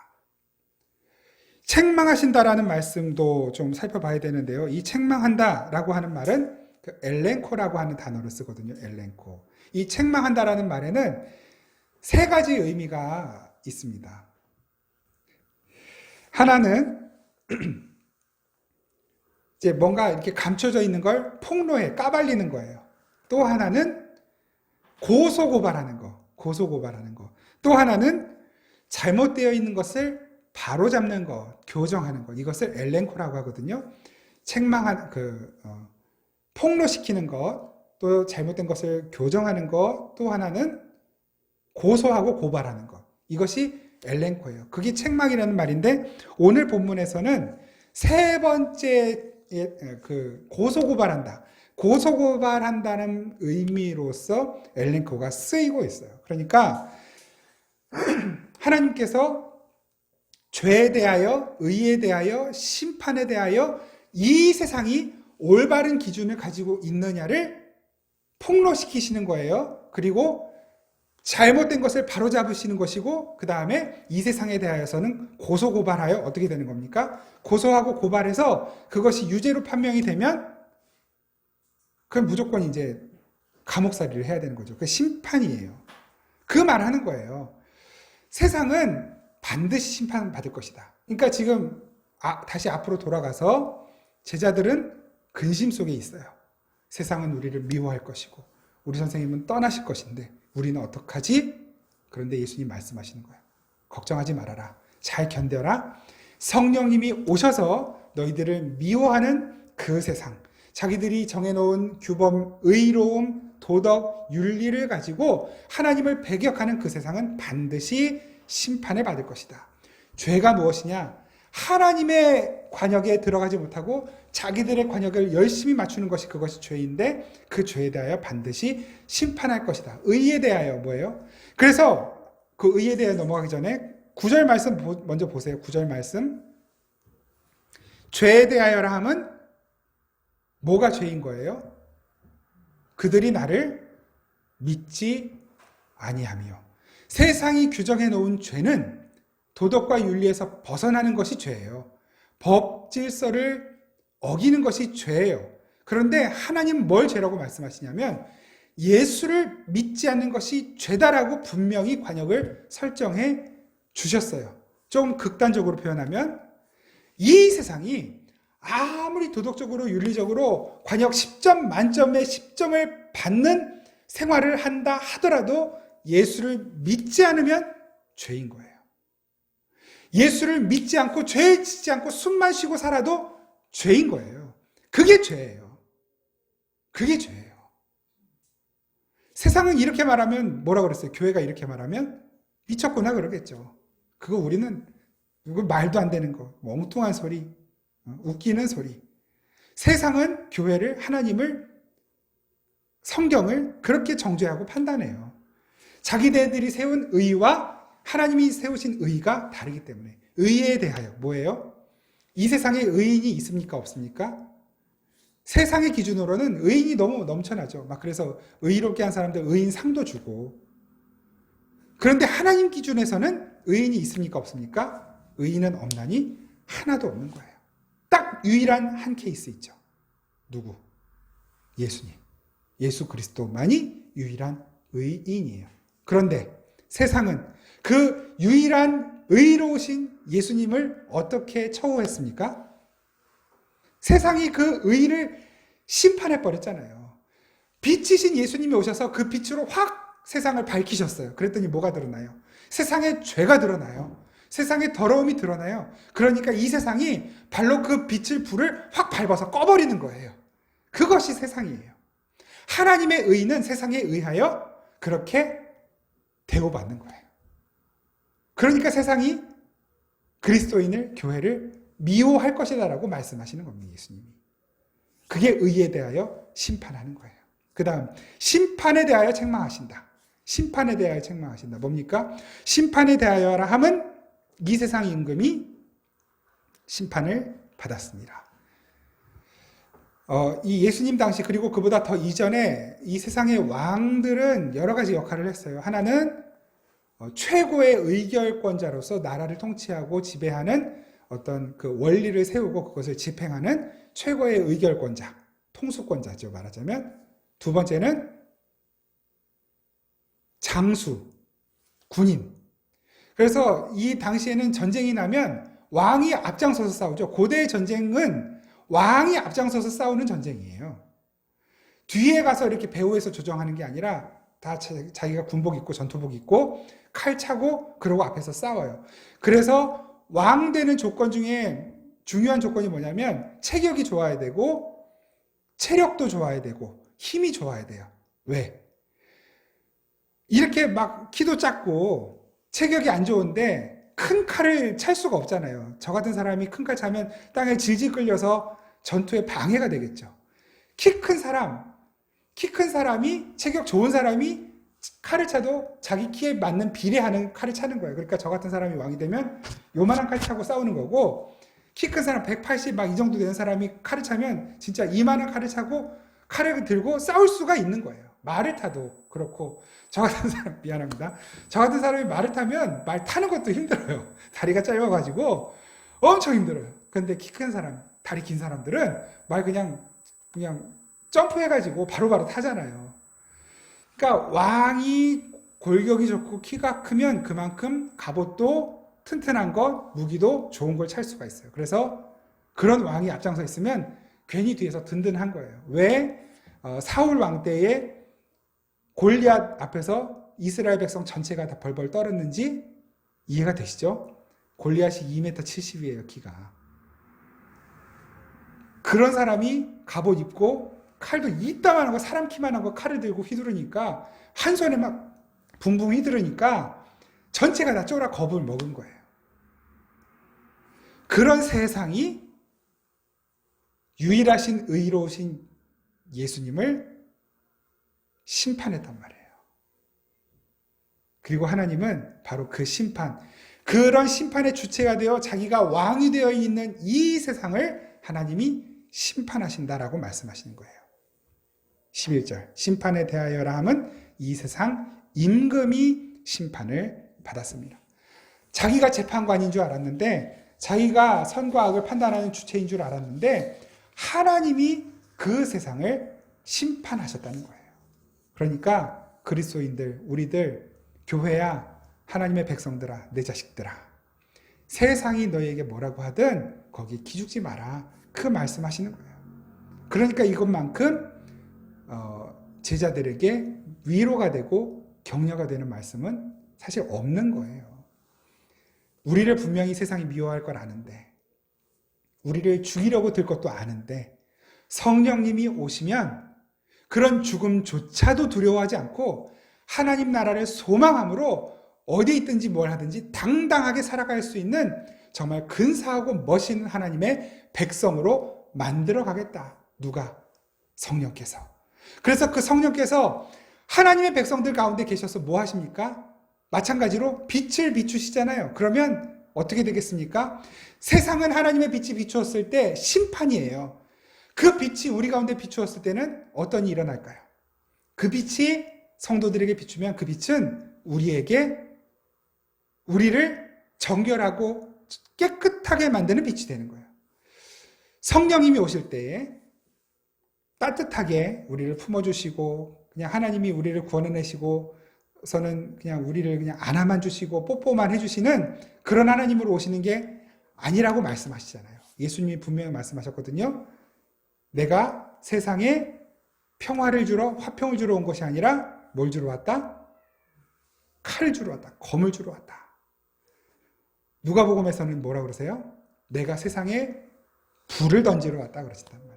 책망하신다라는 말씀도 좀 살펴봐야 되는데요. 이 책망한다라고 하는 말은 그 엘렌코라고 하는 단어를 쓰거든요. 엘렌코. 이 책망한다라는 말에는 3가지 의미가 있습니다. 하나는 이제 뭔가 이렇게 감춰져 있는 걸 폭로해, 까발리는 거예요. 또 하나는 고소고발하는 거. 또 하나는 잘못되어 있는 것을 바로잡는 것, 교정하는 것. 이것을 엘렌코라고 하거든요. 폭로시키는 것, 또 잘못된 것을 교정하는 것, 또 하나는 고소하고 고발하는 것. 이것이 엘렌코예요. 그게 책망이라는 말인데 오늘 본문에서는 3번째 고소고발한다는 의미로서 엘렌코가 쓰이고 있어요. 그러니까 하나님께서 죄에 대하여, 의에 대하여, 심판에 대하여 이 세상이 올바른 기준을 가지고 있느냐를 폭로시키시는 거예요. 그리고 잘못된 것을 바로잡으시는 것이고, 그 다음에 이 세상에 대하여서는 고소고발하여 어떻게 되는 겁니까? 고소하고 고발해서 그것이 유죄로 판명이 되면 그건 무조건 이제 감옥살이를 해야 되는 거죠. 그 심판이에요. 그 말하는 거예요. 세상은 반드시 심판받을 것이다. 그러니까 지금 다시 앞으로 돌아가서 제자들은 근심 속에 있어요. 세상은 우리를 미워할 것이고 우리 선생님은 떠나실 것인데 우리는 어떡하지? 그런데 예수님 말씀하시는 거예요. 걱정하지 말아라. 잘 견뎌라. 성령님이 오셔서 너희들을 미워하는 그 세상, 자기들이 정해놓은 규범, 의로움, 도덕, 윤리를 가지고 하나님을 배격하는 그 세상은 반드시 심판을 받을 것이다. 죄가 무엇이냐? 하나님의 관역에 들어가지 못하고 자기들의 관역을 열심히 맞추는 것이 그것이 죄인데 그 죄에 대하여 반드시 심판할 것이다. 의에 대하여 뭐예요? 그래서 그 의에 대해 넘어가기 전에 9절 말씀 먼저 보세요. 9절 말씀. 죄에 대하여라 함은 뭐가 죄인 거예요? 그들이 나를 믿지 아니하며. 세상이 규정해 놓은 죄는 도덕과 윤리에서 벗어나는 것이 죄예요. 법 질서를 어기는 것이 죄예요. 그런데 하나님 뭘 죄라고 말씀하시냐면 예수를 믿지 않는 것이 죄다라고 분명히 관역을 설정해 주셨어요. 좀 극단적으로 표현하면 이 세상이 아무리 도덕적으로 윤리적으로 관역 10점 만점에 10점을 받는 생활을 한다 하더라도 예수를 믿지 않으면 죄인 거예요. 예수를 믿지 않고 죄에 지지 않고 숨만 쉬고 살아도 죄인 거예요. 그게 죄예요. 그게 죄예요. 세상은 이렇게 말하면 뭐라고 그랬어요? 교회가 이렇게 말하면 미쳤구나 그러겠죠. 그거 우리는 말도 안 되는 거, 엉뚱한 소리, 웃기는 소리. 세상은 교회를, 하나님을, 성경을 그렇게 정죄하고 판단해요. 자기네들이 세운 의와 하나님이 세우신 의가 다르기 때문에. 의에 대하여 뭐예요? 이 세상에 의인이 있습니까? 없습니까? 세상의 기준으로는 의인이 너무 넘쳐나죠. 막 그래서 의롭게 한 사람들 의인상도 주고. 그런데 하나님 기준에서는 의인이 있습니까? 없습니까? 의인은 없나니 하나도 없는 거예요. 딱 유일한 한 케이스 있죠. 누구? 예수님. 예수 그리스도만이 유일한 의인이에요. 그런데 세상은 그 유일한 의로우신 예수님을 어떻게 처우했습니까? 세상이 그 의를 심판해 버렸잖아요. 빛이신 예수님이 오셔서 그 빛으로 확 세상을 밝히셨어요. 그랬더니 뭐가 드러나요? 세상에 죄가 드러나요. 세상에 더러움이 드러나요. 그러니까 이 세상이 발로 그 빛을 불을 확 밟아서 꺼버리는 거예요. 그것이 세상이에요. 하나님의 의는 세상에 의하여 그렇게 대우받는 거예요. 그러니까 세상이 그리스도인을, 교회를 미워할 것이다라고 말씀하시는 겁니다. 예수님이. 그게 의에 대하여 심판하는 거예요. 그 다음 심판에 대하여 책망하신다. 심판에 대하여 책망하신다. 뭡니까? 심판에 대하여라 함은 이 세상 임금이 심판을 받았습니다. 이 예수님 당시 그리고 그보다 더 이전에 이 세상의 왕들은 여러 가지 역할을 했어요. 하나는 최고의 의결권자로서 나라를 통치하고 지배하는 어떤 그 원리를 세우고 그것을 집행하는 최고의 의결권자, 통수권자죠, 말하자면. 두 번째는 장수, 군인. 그래서 이 당시에는 전쟁이 나면 왕이 앞장서서 싸우죠. 고대의 전쟁은 왕이 앞장서서 싸우는 전쟁이에요. 뒤에 가서 이렇게 배후에서 조정하는 게 아니라 다 자기가 군복 입고 전투복 입고 칼 차고 그러고 앞에서 싸워요. 그래서 왕 되는 조건 중에 중요한 조건이 뭐냐면 체격이 좋아야 되고 체력도 좋아야 되고 힘이 좋아야 돼요. 왜? 이렇게 막 키도 작고 체격이 안 좋은데 큰 칼을 찰 수가 없잖아요. 저 같은 사람이 큰 칼 차면 땅에 질질 끌려서 전투에 방해가 되겠죠. 키 큰 사람이 체격 좋은 사람이 칼을 차도 자기 키에 맞는 비례하는 칼을 차는 거예요. 그러니까 저 같은 사람이 왕이 되면 요만한 칼 차고 싸우는 거고, 키 큰 사람 180 막 이 정도 되는 사람이 칼을 차면 진짜 이만한 칼을 차고 칼을 들고 싸울 수가 있는 거예요. 말을 타도 그렇고, 저 같은 사람, 미안합니다. 저 같은 사람이 말을 타면 말 타는 것도 힘들어요. 다리가 짧아가지고 엄청 힘들어요. 근데 키 큰 사람, 다리 긴 사람들은 말 그냥 점프해가지고 바로바로 타잖아요. 그러니까 왕이 골격이 좋고 키가 크면 그만큼 갑옷도 튼튼한 것, 무기도 좋은 걸 찰 수가 있어요. 그래서 그런 왕이 앞장서 있으면 괜히 뒤에서 든든한 거예요. 왜 사울 왕 때에 골리앗 앞에서 이스라엘 백성 전체가 다 벌벌 떨었는지 이해가 되시죠? 골리앗이 2m 70이에요, 키가. 그런 사람이 갑옷 입고 칼도 이따만한 거, 사람 키만한 거 칼을 들고 휘두르니까 한 손에 막 붕붕 휘두르니까 전체가 다 쫄아 겁을 먹은 거예요. 그런 세상이 유일하신 의로우신 예수님을 심판했단 말이에요. 그리고 하나님은 바로 그 심판, 그런 심판의 주체가 되어 자기가 왕이 되어 있는 이 세상을 하나님이 심판하신다라고 말씀하시는 거예요. 11절, 심판에 대하여라 함은 이 세상 임금이 심판을 받았습니다. 자기가 재판관인 줄 알았는데, 자기가 선과 악을 판단하는 주체인 줄 알았는데 하나님이 그 세상을 심판하셨다는 거예요. 그러니까 그리스도인들, 우리들, 교회야, 하나님의 백성들아, 내 자식들아, 세상이 너희에게 뭐라고 하든 거기 기죽지 마라, 그 말씀하시는 거예요. 그러니까 이것만큼 제자들에게 위로가 되고 격려가 되는 말씀은 사실 없는 거예요. 우리를 분명히 세상이 미워할 걸 아는데, 우리를 죽이려고 들 것도 아는데, 성령님이 오시면 그런 죽음조차도 두려워하지 않고 하나님 나라를 소망함으로 어디에 있든지 뭘 하든지 당당하게 살아갈 수 있는 정말 근사하고 멋있는 하나님의 백성으로 만들어 가겠다. 누가? 성령께서. 그래서 그 성령께서 하나님의 백성들 가운데 계셔서 뭐 하십니까? 마찬가지로 빛을 비추시잖아요. 그러면 어떻게 되겠습니까? 세상은 하나님의 빛이 비추었을 때 심판이에요. 그 빛이 우리 가운데 비추었을 때는 어떤 일이 일어날까요? 그 빛이 성도들에게 비추면 그 빛은 우리를 정결하고 깨끗하게 만드는 빛이 되는 거예요. 성령님이 오실 때에 따뜻하게 우리를 품어주시고, 그냥 하나님이 우리를 구원해내시고서는 그냥 우리를 그냥 안아만 주시고 뽀뽀만 해주시는 그런 하나님으로 오시는 게 아니라고 말씀하시잖아요. 예수님이 분명히 말씀하셨거든요. 내가 세상에 평화를 주러, 화평을 주러 온 것이 아니라 뭘 주러 왔다? 칼을 주러 왔다. 검을 주러 왔다. 누가복음에서는 뭐라 그러세요? 내가 세상에 불을 던지러 왔다 그러신단 말이에요.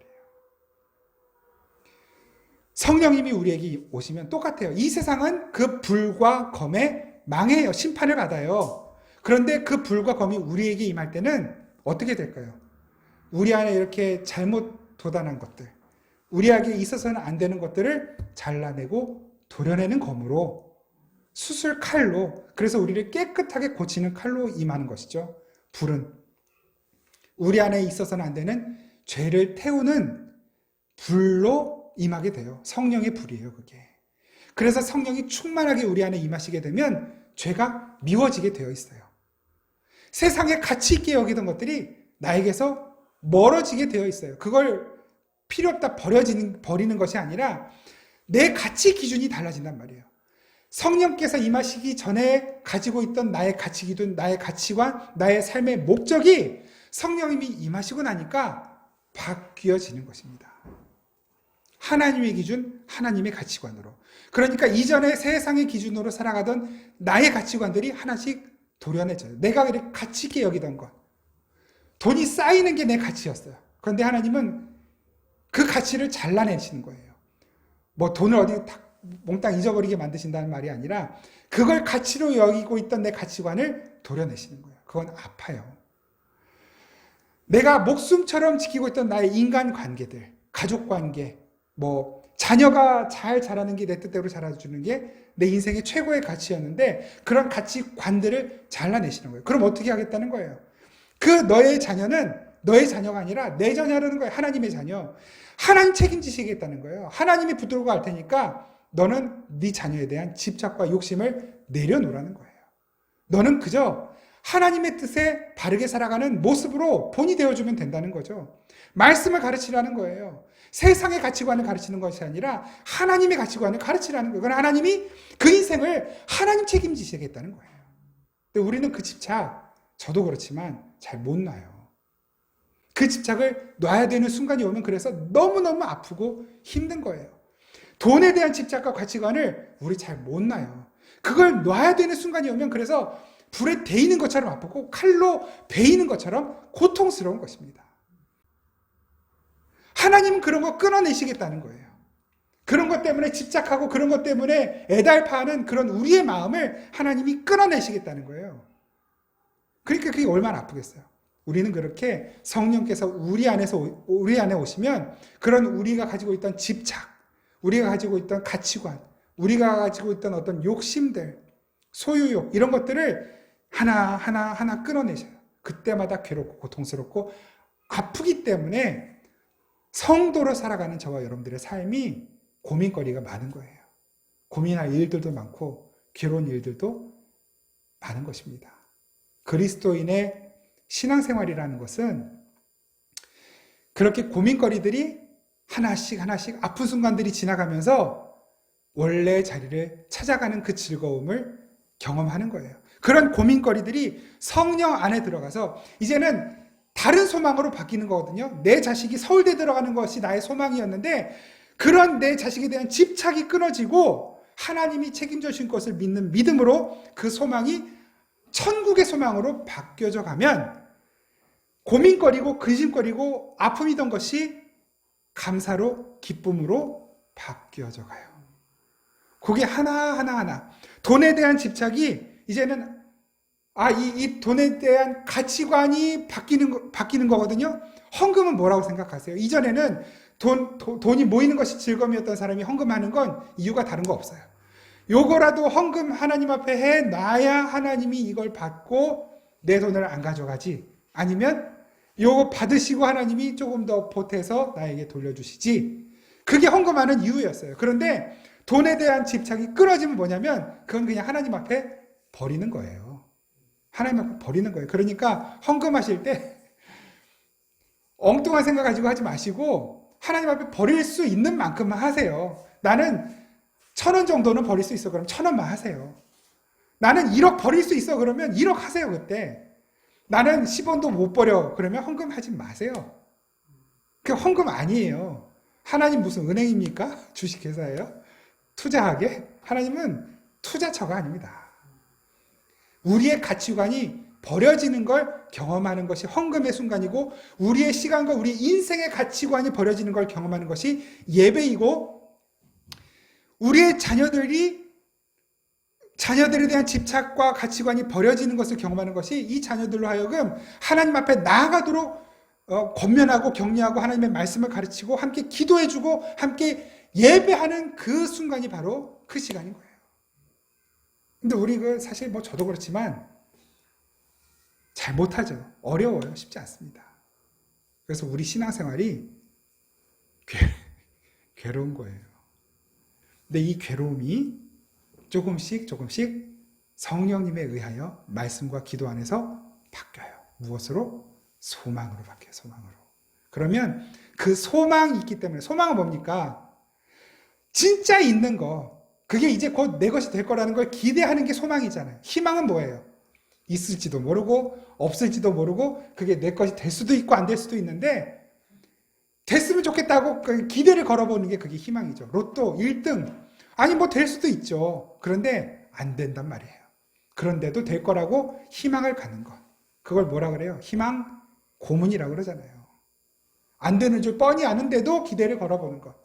성령님이 우리에게 오시면 똑같아요. 이 세상은 그 불과 검에 망해요. 심판을 받아요. 그런데 그 불과 검이 우리에게 임할 때는 어떻게 될까요? 우리 안에 이렇게 잘못 도단한 것들, 우리에게 있어서는 안 되는 것들을 잘라내고 도려내는 검으로, 수술 칼로, 그래서 우리를 깨끗하게 고치는 칼로 임하는 것이죠. 불은 우리 안에 있어서는 안 되는 죄를 태우는 불로 임하게 돼요. 성령의 불이에요, 그게. 그래서 성령이 충만하게 우리 안에 임하시게 되면 죄가 미워지게 되어 있어요. 세상에 가치 있게 여기던 것들이 나에게서 멀어지게 되어 있어요. 그걸 필요 없다 버리는 것이 아니라 내 가치 기준이 달라진단 말이에요. 성령께서 임하시기 전에 가지고 있던 나의 가치 기준, 나의 가치관, 나의 삶의 목적이 성령님이 임하시고 나니까 바뀌어지는 것입니다. 하나님의 기준, 하나님의 가치관으로. 그러니까 이전에 세상의 기준으로 살아가던 나의 가치관들이 하나씩 도려내져요. 내가 이렇게 가치 있게 여기던 것. 돈이 쌓이는 게 내 가치였어요. 그런데 하나님은 그 가치를 잘라내시는 거예요. 뭐 돈을 어디 몽땅 잊어버리게 만드신다는 말이 아니라 그걸 가치로 여기고 있던 내 가치관을 도려내시는 거예요. 그건 아파요. 내가 목숨처럼 지키고 있던 나의 인간 관계들, 가족 관계, 뭐 자녀가 잘 자라는 게 내 뜻대로 자라주는 게 내 인생의 최고의 가치였는데 그런 가치관들을 잘라내시는 거예요. 그럼 어떻게 하겠다는 거예요? 그 너의 자녀는 너의 자녀가 아니라 내 자녀라는 거예요. 하나님의 자녀. 하나님 책임지시겠다는 거예요. 하나님이 붙들고 갈 테니까 너는 네 자녀에 대한 집착과 욕심을 내려놓으라는 거예요. 너는 그저 하나님의 뜻에 바르게 살아가는 모습으로 본이 되어주면 된다는 거죠. 말씀을 가르치라는 거예요. 세상의 가치관을 가르치는 것이 아니라 하나님의 가치관을 가르치라는 거예요. 그러나 하나님이 그 인생을 하나님 책임지시겠다는 거예요. 근데 우리는 그 집착, 저도 그렇지만 잘 못 놔요. 그 집착을 놔야 되는 순간이 오면 그래서 너무너무 아프고 힘든 거예요. 돈에 대한 집착과 가치관을 우리 잘 못 놔요. 그걸 놔야 되는 순간이 오면 그래서 불에 데이는 것처럼 아프고 칼로 베이는 것처럼 고통스러운 것입니다. 하나님은 그런 거 끊어내시겠다는 거예요. 그런 것 때문에 집착하고 그런 것 때문에 애달파하는 그런 우리의 마음을 하나님이 끊어내시겠다는 거예요. 그러니까 그게 얼마나 아프겠어요. 우리는 그렇게 성령께서 우리 안에 오시면 그런 우리가 가지고 있던 집착, 우리가 가지고 있던 가치관, 우리가 가지고 있던 어떤 욕심들, 소유욕 이런 것들을 하나 끊어내셔요. 그때마다 괴롭고 고통스럽고 아프기 때문에 성도로 살아가는 저와 여러분들의 삶이 고민거리가 많은 거예요. 고민할 일들도 많고 괴로운 일들도 많은 것입니다. 그리스도인의 신앙생활이라는 것은 그렇게 고민거리들이 하나씩 아픈 순간들이 지나가면서 원래 자리를 찾아가는 그 즐거움을 경험하는 거예요. 그런 고민거리들이 성령 안에 들어가서 이제는 다른 소망으로 바뀌는 거거든요. 내 자식이 서울대 들어가는 것이 나의 소망이었는데 그런 내 자식에 대한 집착이 끊어지고 하나님이 책임져 주신 것을 믿는 믿음으로 그 소망이 천국의 소망으로 바뀌어져 가면 고민거리고 근심거리고 아픔이던 것이 감사로 기쁨으로 바뀌어져 가요. 그게 하나 돈에 대한 집착이 이제는 이 돈에 대한 가치관이 바뀌는 거거든요. 헌금은 뭐라고 생각하세요? 이전에는 돈이 모이는 것이 즐거움이었던 사람이 헌금하는 건 이유가 다른 거 없어요. 요거라도 헌금 하나님 앞에 해놔야 하나님이 이걸 받고 내 돈을 안 가져가지. 아니면 요거 받으시고 하나님이 조금 더 보태서 나에게 돌려주시지. 그게 헌금하는 이유였어요. 그런데 돈에 대한 집착이 끊어지면 뭐냐면 그건 그냥 하나님 앞에 버리는 거예요. 하나님 앞에 버리는 거예요. 그러니까 헌금하실 때 엉뚱한 생각 가지고 하지 마시고 하나님 앞에 버릴 수 있는 만큼만 하세요. 나는 1,000원 정도는 버릴 수 있어. 그럼 1,000원만 하세요. 나는 1억 버릴 수 있어. 그러면 1억 하세요. 그때. 나는 10원도 못 버려. 그러면 헌금하지 마세요. 그게 헌금 아니에요. 하나님 무슨 은행입니까? 주식회사예요? 투자하게? 하나님은 투자처가 아닙니다. 우리의 가치관이 버려지는 걸 경험하는 것이 헌금의 순간이고 우리의 시간과 우리 인생의 가치관이 버려지는 걸 경험하는 것이 예배이고 우리의 자녀들에 대한 집착과 가치관이 버려지는 것을 경험하는 것이 이 자녀들로 하여금 하나님 앞에 나아가도록 권면하고 격려하고 하나님의 말씀을 가르치고 함께 기도해주고 함께 예배하는 그 순간이 바로 그 시간인 거예요. 근데 우리 사실 저도 그렇지만 잘 못하죠. 어려워요. 쉽지 않습니다. 그래서 우리 신앙생활이 괴로운 거예요. 근데 이 괴로움이 조금씩 성령님에 의하여 말씀과 기도 안에서 바뀌어요. 무엇으로? 소망으로 바뀌어요. 소망으로. 그러면 그 소망이 있기 때문에 소망은 뭡니까? 진짜 있는 거. 그게 이제 곧 내 것이 될 거라는 걸 기대하는 게 소망이잖아요. 희망은 뭐예요? 있을지도 모르고 없을지도 모르고 그게 내 것이 될 수도 있고 안 될 수도 있는데 됐으면 좋겠다고 기대를 걸어보는 게 그게 희망이죠. 로또 1등. 아니 될 수도 있죠. 그런데 안 된단 말이에요. 그런데도 될 거라고 희망을 갖는 것. 그걸 뭐라 그래요? 희망 고문이라고 그러잖아요. 안 되는 줄 뻔히 아는데도 기대를 걸어보는 것.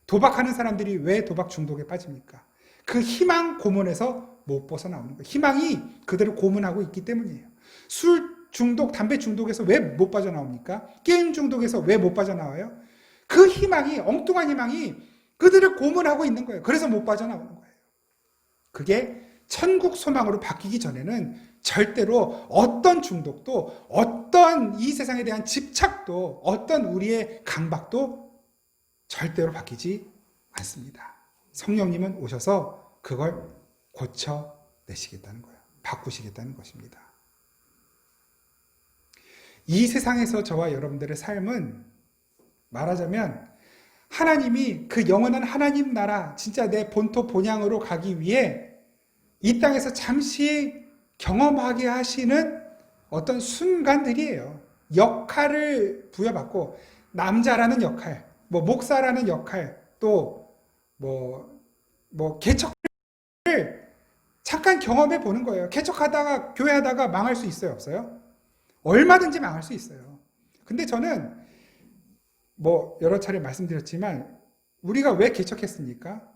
도박하는 사람들이 왜 도박 중독에 빠집니까? 그 희망 고문에서 못 벗어나오는 거예요. 희망이 그대로 고문하고 있기 때문이에요. 술 중독, 담배 중독에서 왜 못 빠져나옵니까? 게임 중독에서 왜 못 빠져나와요? 그 희망이, 엉뚱한 희망이 그들을 고문하고 있는 거예요. 그래서 못 빠져나오는 거예요. 그게 천국 소망으로 바뀌기 전에는 절대로 어떤 중독도, 어떤 이 세상에 대한 집착도, 어떤 우리의 강박도 절대로 바뀌지 않습니다. 성령님은 오셔서 그걸 고쳐내시겠다는 거예요. 바꾸시겠다는 것입니다. 이 세상에서 저와 여러분들의 삶은 말하자면 하나님이 그 영원한 하나님 나라, 진짜 내 본토 본향으로 가기 위해 이 땅에서 잠시 경험하게 하시는 어떤 순간들이에요. 역할을 부여받고 남자라는 역할, 목사라는 역할, 또 개척을 잠깐 경험해 보는 거예요. 개척하다가 교회하다가 망할 수 있어요, 없어요? 얼마든지 망할 수 있어요. 근데 저는 여러 차례 말씀드렸지만 우리가 왜 개척했습니까?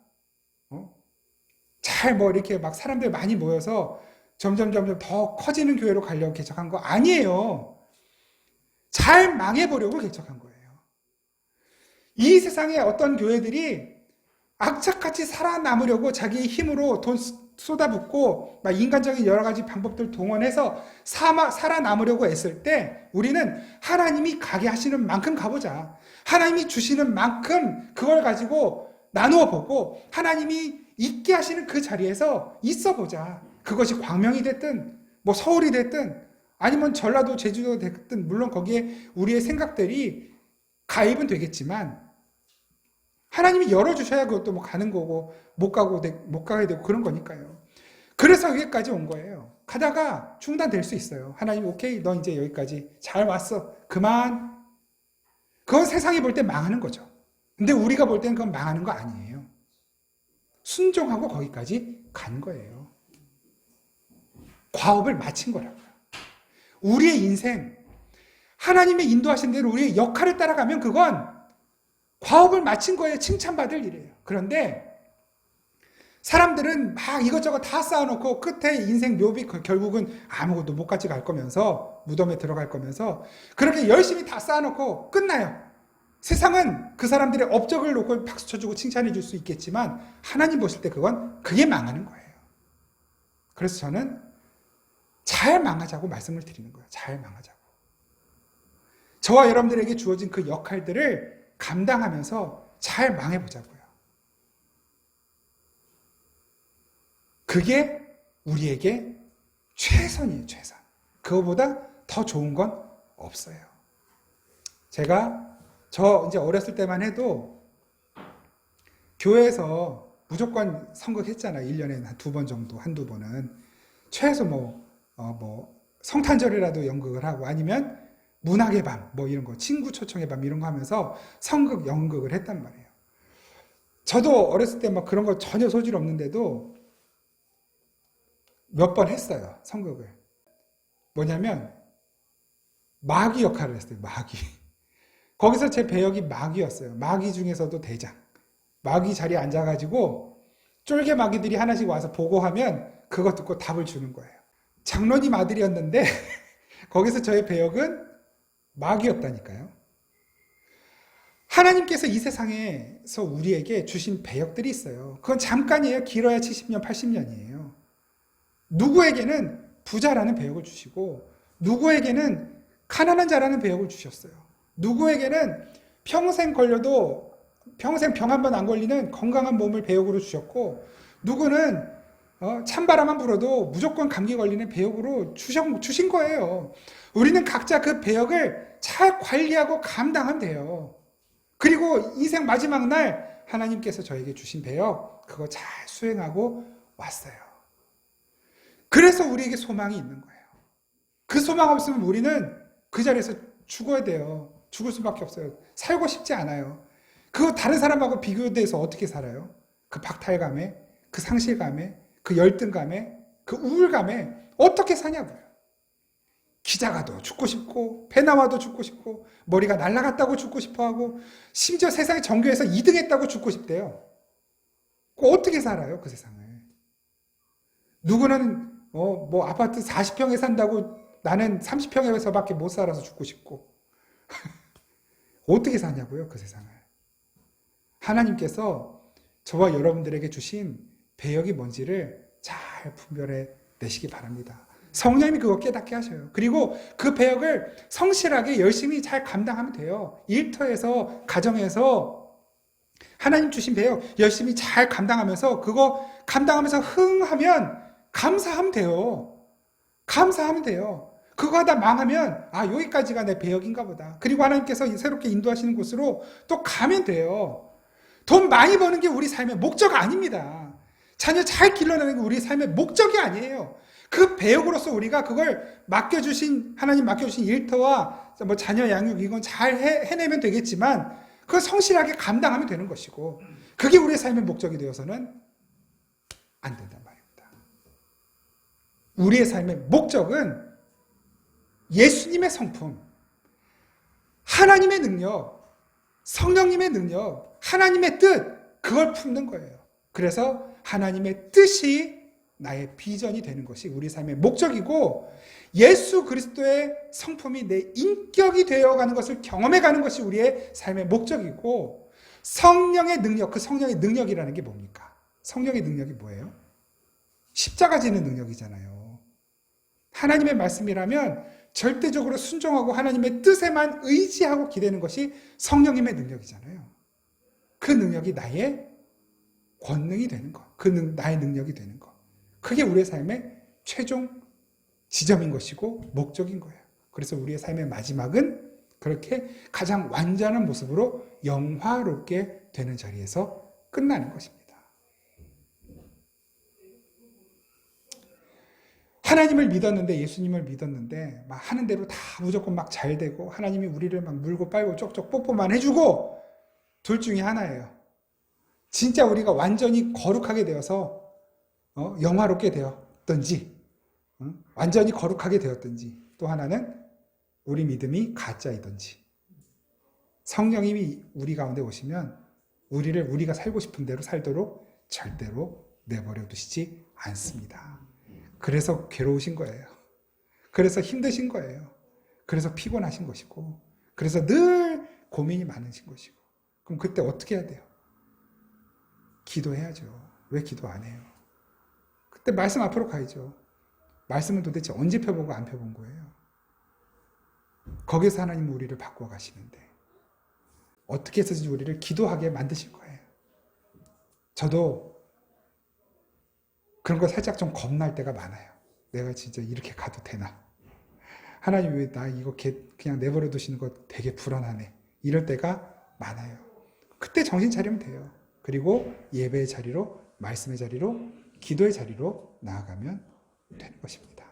잘 이렇게 막 사람들 많이 모여서 점점 더 커지는 교회로 가려고 개척한 거 아니에요. 잘 망해보려고 개척한 거예요. 이 세상에 어떤 교회들이 악착같이 살아남으려고 자기의 힘으로 돈 쏟아붓고 막 인간적인 여러 가지 방법들 동원해서 살아남으려고 했을 때 우리는 하나님이 가게 하시는 만큼 가보자. 하나님이 주시는 만큼 그걸 가지고 나누어 보고 하나님이 있게 하시는 그 자리에서 있어 보자. 그것이 광명이 됐든 서울이 됐든 아니면 전라도 제주도 됐든 물론 거기에 우리의 생각들이 가입은 되겠지만 하나님이 열어주셔야 그것도 가는 거고 못 가게 되고 그런 거니까요. 그래서 여기까지 온 거예요. 가다가 중단될 수 있어요. 하나님 오케이 너 이제 여기까지 잘 왔어. 그만. 그건 세상이 볼 때 망하는 거죠. 근데 우리가 볼 때는 그건 망하는 거 아니에요. 순종하고 거기까지 간 거예요. 과업을 마친 거라고요. 우리의 인생, 하나님의 인도하신 대로 우리의 역할을 따라가면 그건 과업을 마친 거예요. 칭찬받을 일이에요. 그런데 사람들은 막 이것저것 다 쌓아놓고 끝에 인생 묘비 결국은 아무것도 못 같이 갈 거면서 무덤에 들어갈 거면서 그렇게 열심히 다 쌓아놓고 끝나요. 세상은 그 사람들의 업적을 놓고 박수 쳐주고 칭찬해 줄 수 있겠지만 하나님 보실 때 그게 망하는 거예요. 그래서 저는 잘 망하자고 말씀을 드리는 거예요. 잘 망하자고. 저와 여러분들에게 주어진 그 역할들을 감당하면서 잘 망해보자고요. 그게 우리에게 최선이에요, 최선. 그거보다 더 좋은 건 없어요. 저 이제 어렸을 때만 해도 교회에서 무조건 선곡했잖아요. 1년에 한 2번 정도, 한두 번은. 최소 성탄절이라도 연극을 하고 아니면 문학의 밤, 이런 거, 친구 초청의 밤 이런 거 하면서 선극, 연극을 했단 말이에요. 저도 어렸을 때 그런 거 전혀 소질 없는데도 몇 번 했어요, 선극을. 뭐냐면, 마귀 역할을 했어요, 마귀. 거기서 제 배역이 마귀였어요. 마귀 중에서도 대장. 마귀 자리에 앉아가지고 쫄개 마귀들이 하나씩 와서 보고하면 그거 듣고 답을 주는 거예요. 장로님 아들이었는데 거기서 저의 배역은 마귀였다니까요. 하나님께서 이 세상에서 우리에게 주신 배역들이 있어요. 그건 잠깐이에요. 길어야 70년, 80년이에요. 누구에게는 부자라는 배역을 주시고 누구에게는 가난한 자라는 배역을 주셨어요. 누구에게는 평생 걸려도 평생 병 한 번 안 걸리는 건강한 몸을 배역으로 주셨고 누구는 찬바람만 불어도 무조건 감기 걸리는 배역으로 주신 거예요. 우리는 각자 그 배역을 잘 관리하고 감당하면 돼요. 그리고 인생 마지막 날 하나님께서 저에게 주신 배역 그거 잘 수행하고 왔어요. 그래서 우리에게 소망이 있는 거예요. 그 소망 없으면 우리는 그 자리에서 죽어야 돼요. 죽을 수밖에 없어요. 살고 싶지 않아요. 그거 다른 사람하고 비교돼서 어떻게 살아요? 그 박탈감에, 그 상실감에, 그 열등감에, 그 우울감에 어떻게 사냐고요. 기자가도 죽고 싶고 배 나와도 죽고 싶고 머리가 날아갔다고 죽고 싶어하고 심지어 세상에 전교에서 2등 했다고 죽고 싶대요. 어떻게 살아요? 그 세상을. 누구는 아파트 40평에 산다고 나는 30평에서밖에 못 살아서 죽고 싶고 어떻게 사냐고요? 그 세상을. 하나님께서 저와 여러분들에게 주신 배역이 뭔지를 잘 분별해 내시기 바랍니다. 성령님이 그거 깨닫게 하셔요. 그리고 그 배역을 성실하게 열심히 잘 감당하면 돼요. 일터에서, 가정에서, 하나님 주신 배역 열심히 잘 감당하면서 그거 감당하면서 흥하면 감사하면 돼요. 감사하면 돼요. 그거 하다 망하면 여기까지가 내 배역인가 보다. 그리고 하나님께서 새롭게 인도하시는 곳으로 또 가면 돼요. 돈 많이 버는 게 우리 삶의 목적 아닙니다. 자녀 잘 길러내는 게 우리 삶의 목적이 아니에요. 그 배역으로서 우리가 그걸 하나님 맡겨주신 일터와 자녀 양육 이건 잘 해내면 되겠지만 그걸 성실하게 감당하면 되는 것이고 그게 우리의 삶의 목적이 되어서는 안 된단 말입니다. 우리의 삶의 목적은 예수님의 성품, 하나님의 능력, 성령님의 능력, 하나님의 뜻, 그걸 품는 거예요. 그래서 하나님의 뜻이 나의 비전이 되는 것이 우리 삶의 목적이고 예수 그리스도의 성품이 내 인격이 되어가는 것을 경험해가는 것이 우리의 삶의 목적이고 성령의 능력, 그 성령의 능력이라는 게 뭡니까? 성령의 능력이 뭐예요? 십자가 지는 능력이잖아요. 하나님의 말씀이라면 절대적으로 순종하고 하나님의 뜻에만 의지하고 기대는 것이 성령님의 능력이잖아요. 그 능력이 나의 권능이 되는 것, 나의 능력이 되는 것. 그게 우리의 삶의 최종 지점인 것이고 목적인 거예요. 그래서 우리의 삶의 마지막은 그렇게 가장 완전한 모습으로 영화롭게 되는 자리에서 끝나는 것입니다. 하나님을 믿었는데, 예수님을 믿었는데 막 하는 대로 다 무조건 막 잘 되고 하나님이 우리를 막 물고 빨고 쪽쪽 뽀뽀만 해주고 둘 중에 하나예요. 진짜 우리가 완전히 거룩하게 되어서 영화롭게 되었던지 완전히 거룩하게 되었던지 또 하나는 우리 믿음이 가짜이던지 성령님이 우리 가운데 오시면 우리가 살고 싶은 대로 살도록 절대로 내버려 두시지 않습니다. 그래서 괴로우신 거예요. 그래서 힘드신 거예요. 그래서 피곤하신 것이고 그래서 늘 고민이 많으신 것이고 그럼 그때 어떻게 해야 돼요? 기도해야죠. 왜 기도 안 해요? 그때 말씀 앞으로 가야죠. 말씀은 도대체 언제 펴보고 안 펴본 거예요? 거기서 하나님은 우리를 바꿔 가시는데 어떻게 해서든지 우리를 기도하게 만드실 거예요. 저도 그런 거 살짝 좀 겁날 때가 많아요. 내가 진짜 이렇게 가도 되나? 하나님 왜 나 이거 그냥 내버려 두시는 거 되게 불안하네. 이럴 때가 많아요. 그때 정신 차리면 돼요. 그리고 예배의 자리로, 말씀의 자리로, 기도의 자리로 나아가면 되는 것입니다.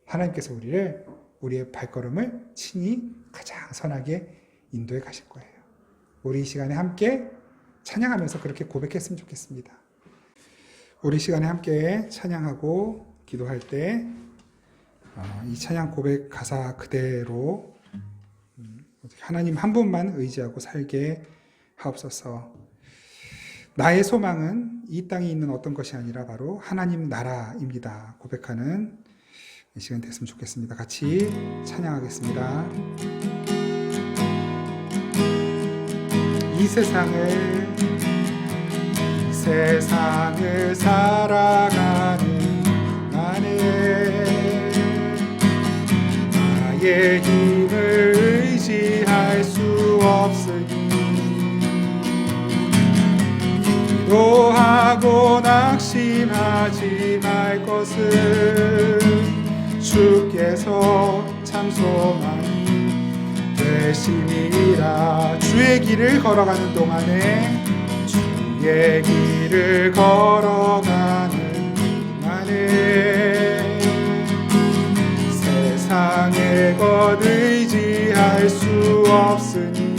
하나님께서 우리의 발걸음을 친히 가장 선하게 인도해 가실 거예요. 우리 이 시간에 함께 찬양하면서 그렇게 고백했으면 좋겠습니다. 우리 시간에 함께 찬양하고 기도할 때 이 찬양 고백 가사 그대로 하나님 한 분만 의지하고 살게 하옵소서. 나의 소망은 이 땅에 있는 어떤 것이 아니라 바로 하나님 나라입니다. 고백하는 이 시간 됐으면 좋겠습니다. 같이 찬양하겠습니다. 이 세상을 살아가는 나의 힘을 의지할 수 없으니 기도하고 낙심하지 말 것은 주께서 참 소망이 되심이라. 주의 길을 걸어가는 동안에 세상의 것 의지할 수 없으니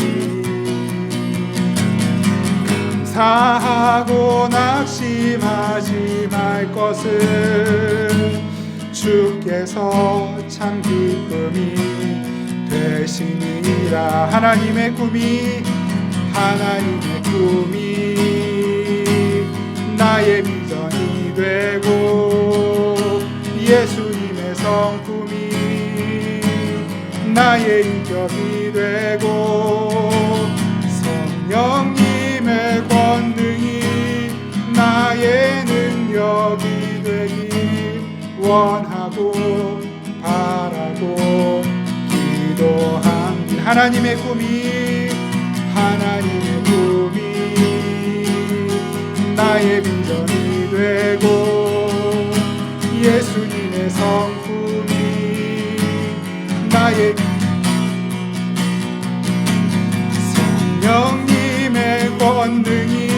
감사하고 낙심하지 말 것은 주께서 참 기쁨이 되시니라. 하나님의 꿈이 나의 비전이 되고 예수님의 성품이 나의 인격이 되고 성령님의 권능이 나의 능력이 되길 원하고 바라고 기도합니다. 하나님의 꿈이 나의 비전이 되고 예수님의 성품이 나의 성령님의 권능이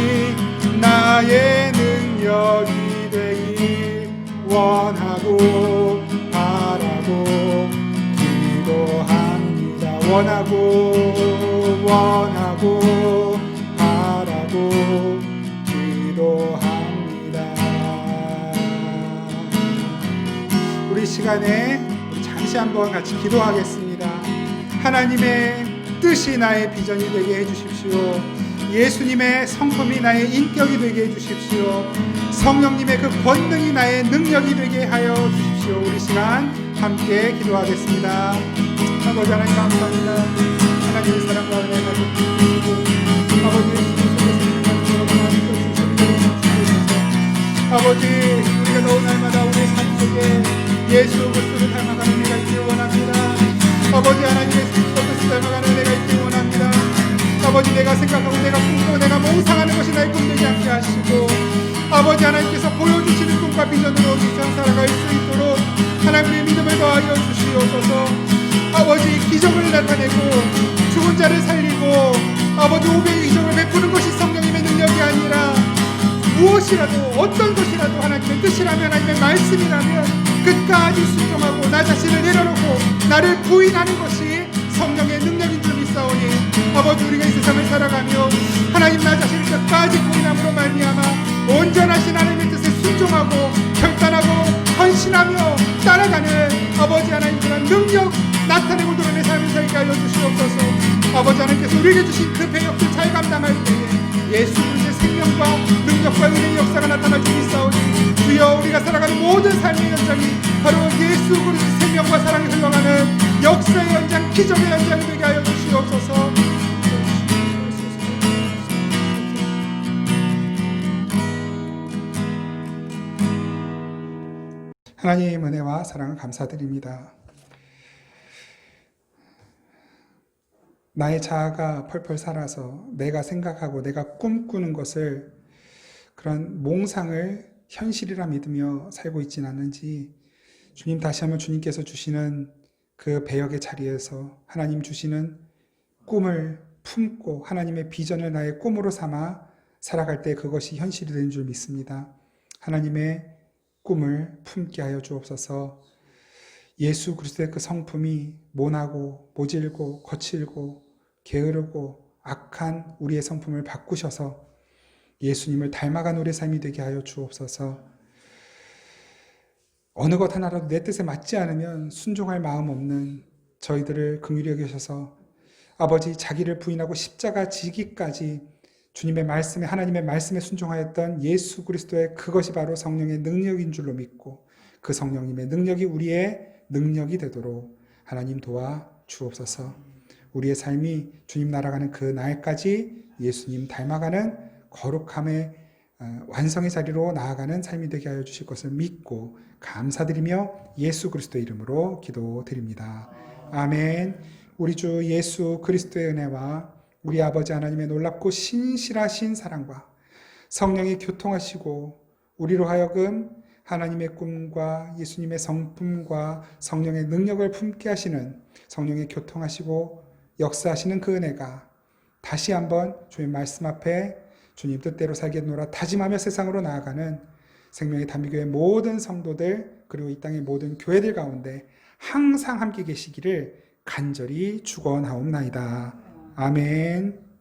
나의 능력이 되길 원하고 바라고 기도합니다. 원하고 바라고 기도합니다. 우리 시간에 잠시 한번 같이 기도하겠습니다. 하나님의 뜻이 나의 비전이 되게 해주십시오. 예수님의 성품이 나의 인격이 되게 해주십시오. 성령님의 그 권능이 나의 능력이 되게 하여 주십시오. 우리 시간 함께 기도하겠습니다. 아버지 하나님 감사합니다. 하나님의 사랑과 은혜가 주시고 아버지 우리가 더운 날마다 우리의 삶 속에 예수 그리스도를 닮아가는 은혜가 있기를 원합니다. 아버지 하나님의 뜻을 닮아가는 은혜가 있기를 원합니다. 아버지 내가 생각하고 내가 꿈꾸고 내가 몽상하는 것이 나의 꿈되지 않게 하시고 아버지 하나님께서 보여주시는 꿈과 비전으로 이 세상 살아갈 수 있도록 하나님의 믿음을 더하여 주시옵소서. 아버지 기적을 나타내고 죽은 자를 살리고 아버지 500의 기적을 베푸는 것이 성령님의 능력이 아니라 무엇이라도 어떤 것이라도 하나님의 뜻이라면 하나님의 말씀이라면 끝까지 순종하고 나 자신을 내려놓고 나를 부인하는 것이 성령의 능력인 줄 믿사오니 아버지 우리가 이 세상을 살아가며 하나님 나 자신을 끝까지 부인함으로 말미암아 온전하신 하나님의 뜻에 순종하고 결단하고 헌신하며 따라가는 아버지 하나님 그런 능력 나타내고 드러내 삶을 살게 하여 주시옵소서. 아버지 하나님께서 우리에게 주신 그 배역도 잘 감당할 때에 예수 그리스도의 생명과 능력과 은혜의 역사가 나타날 줄 믿사오니 주여 우리가 살아가는 모든 삶의 현장이 바로 예수 그리스도의 생명과 사랑이 흘러가는 역사의 현장, 기적의 현장이 되게 하여 주시옵소서. 하나님의 은혜와 사랑을 감사드립니다. 나의 자아가 펄펄 살아서 내가 생각하고 내가 꿈꾸는 것을 그런 몽상을 현실이라 믿으며 살고 있지는 않은지 주님 다시 한번 주님께서 주시는 그 배역의 자리에서 하나님 주시는 꿈을 품고 하나님의 비전을 나의 꿈으로 삼아 살아갈 때 그것이 현실이 되는 줄 믿습니다. 하나님의 꿈을 품게 하여 주옵소서. 예수 그리스도의 그 성품이 모나고 모질고 거칠고 게으르고 악한 우리의 성품을 바꾸셔서 예수님을 닮아간 우리의 삶이 되게 하여 주옵소서. 어느 것 하나라도 내 뜻에 맞지 않으면 순종할 마음 없는 저희들을 긍휼히 여기셔서 아버지 자기를 부인하고 십자가 지기까지 주님의 말씀에 하나님의 말씀에 순종하였던 예수 그리스도의 그것이 바로 성령의 능력인 줄로 믿고 그 성령님의 능력이 우리의 능력이 되도록 하나님 도와 주옵소서. 우리의 삶이 주님 날아가는 그 날까지 예수님 닮아가는 거룩함의 완성의 자리로 나아가는 삶이 되게 하여 주실 것을 믿고 감사드리며 예수 그리스도의 이름으로 기도드립니다. 아멘. 우리 주 예수 그리스도의 은혜와 우리 아버지 하나님의 놀랍고 신실하신 사랑과 성령이 교통하시고 우리로 하여금 하나님의 꿈과 예수님의 성품과 성령의 능력을 품게 하시는 성령의 교통하시고 역사하시는 그 은혜가 다시 한번 주님 말씀 앞에 주님 뜻대로 살겠노라 다짐하며 세상으로 나아가는 생명의 단비교회 모든 성도들 그리고 이 땅의 모든 교회들 가운데 항상 함께 계시기를 간절히 축원하옵나이다. 아멘.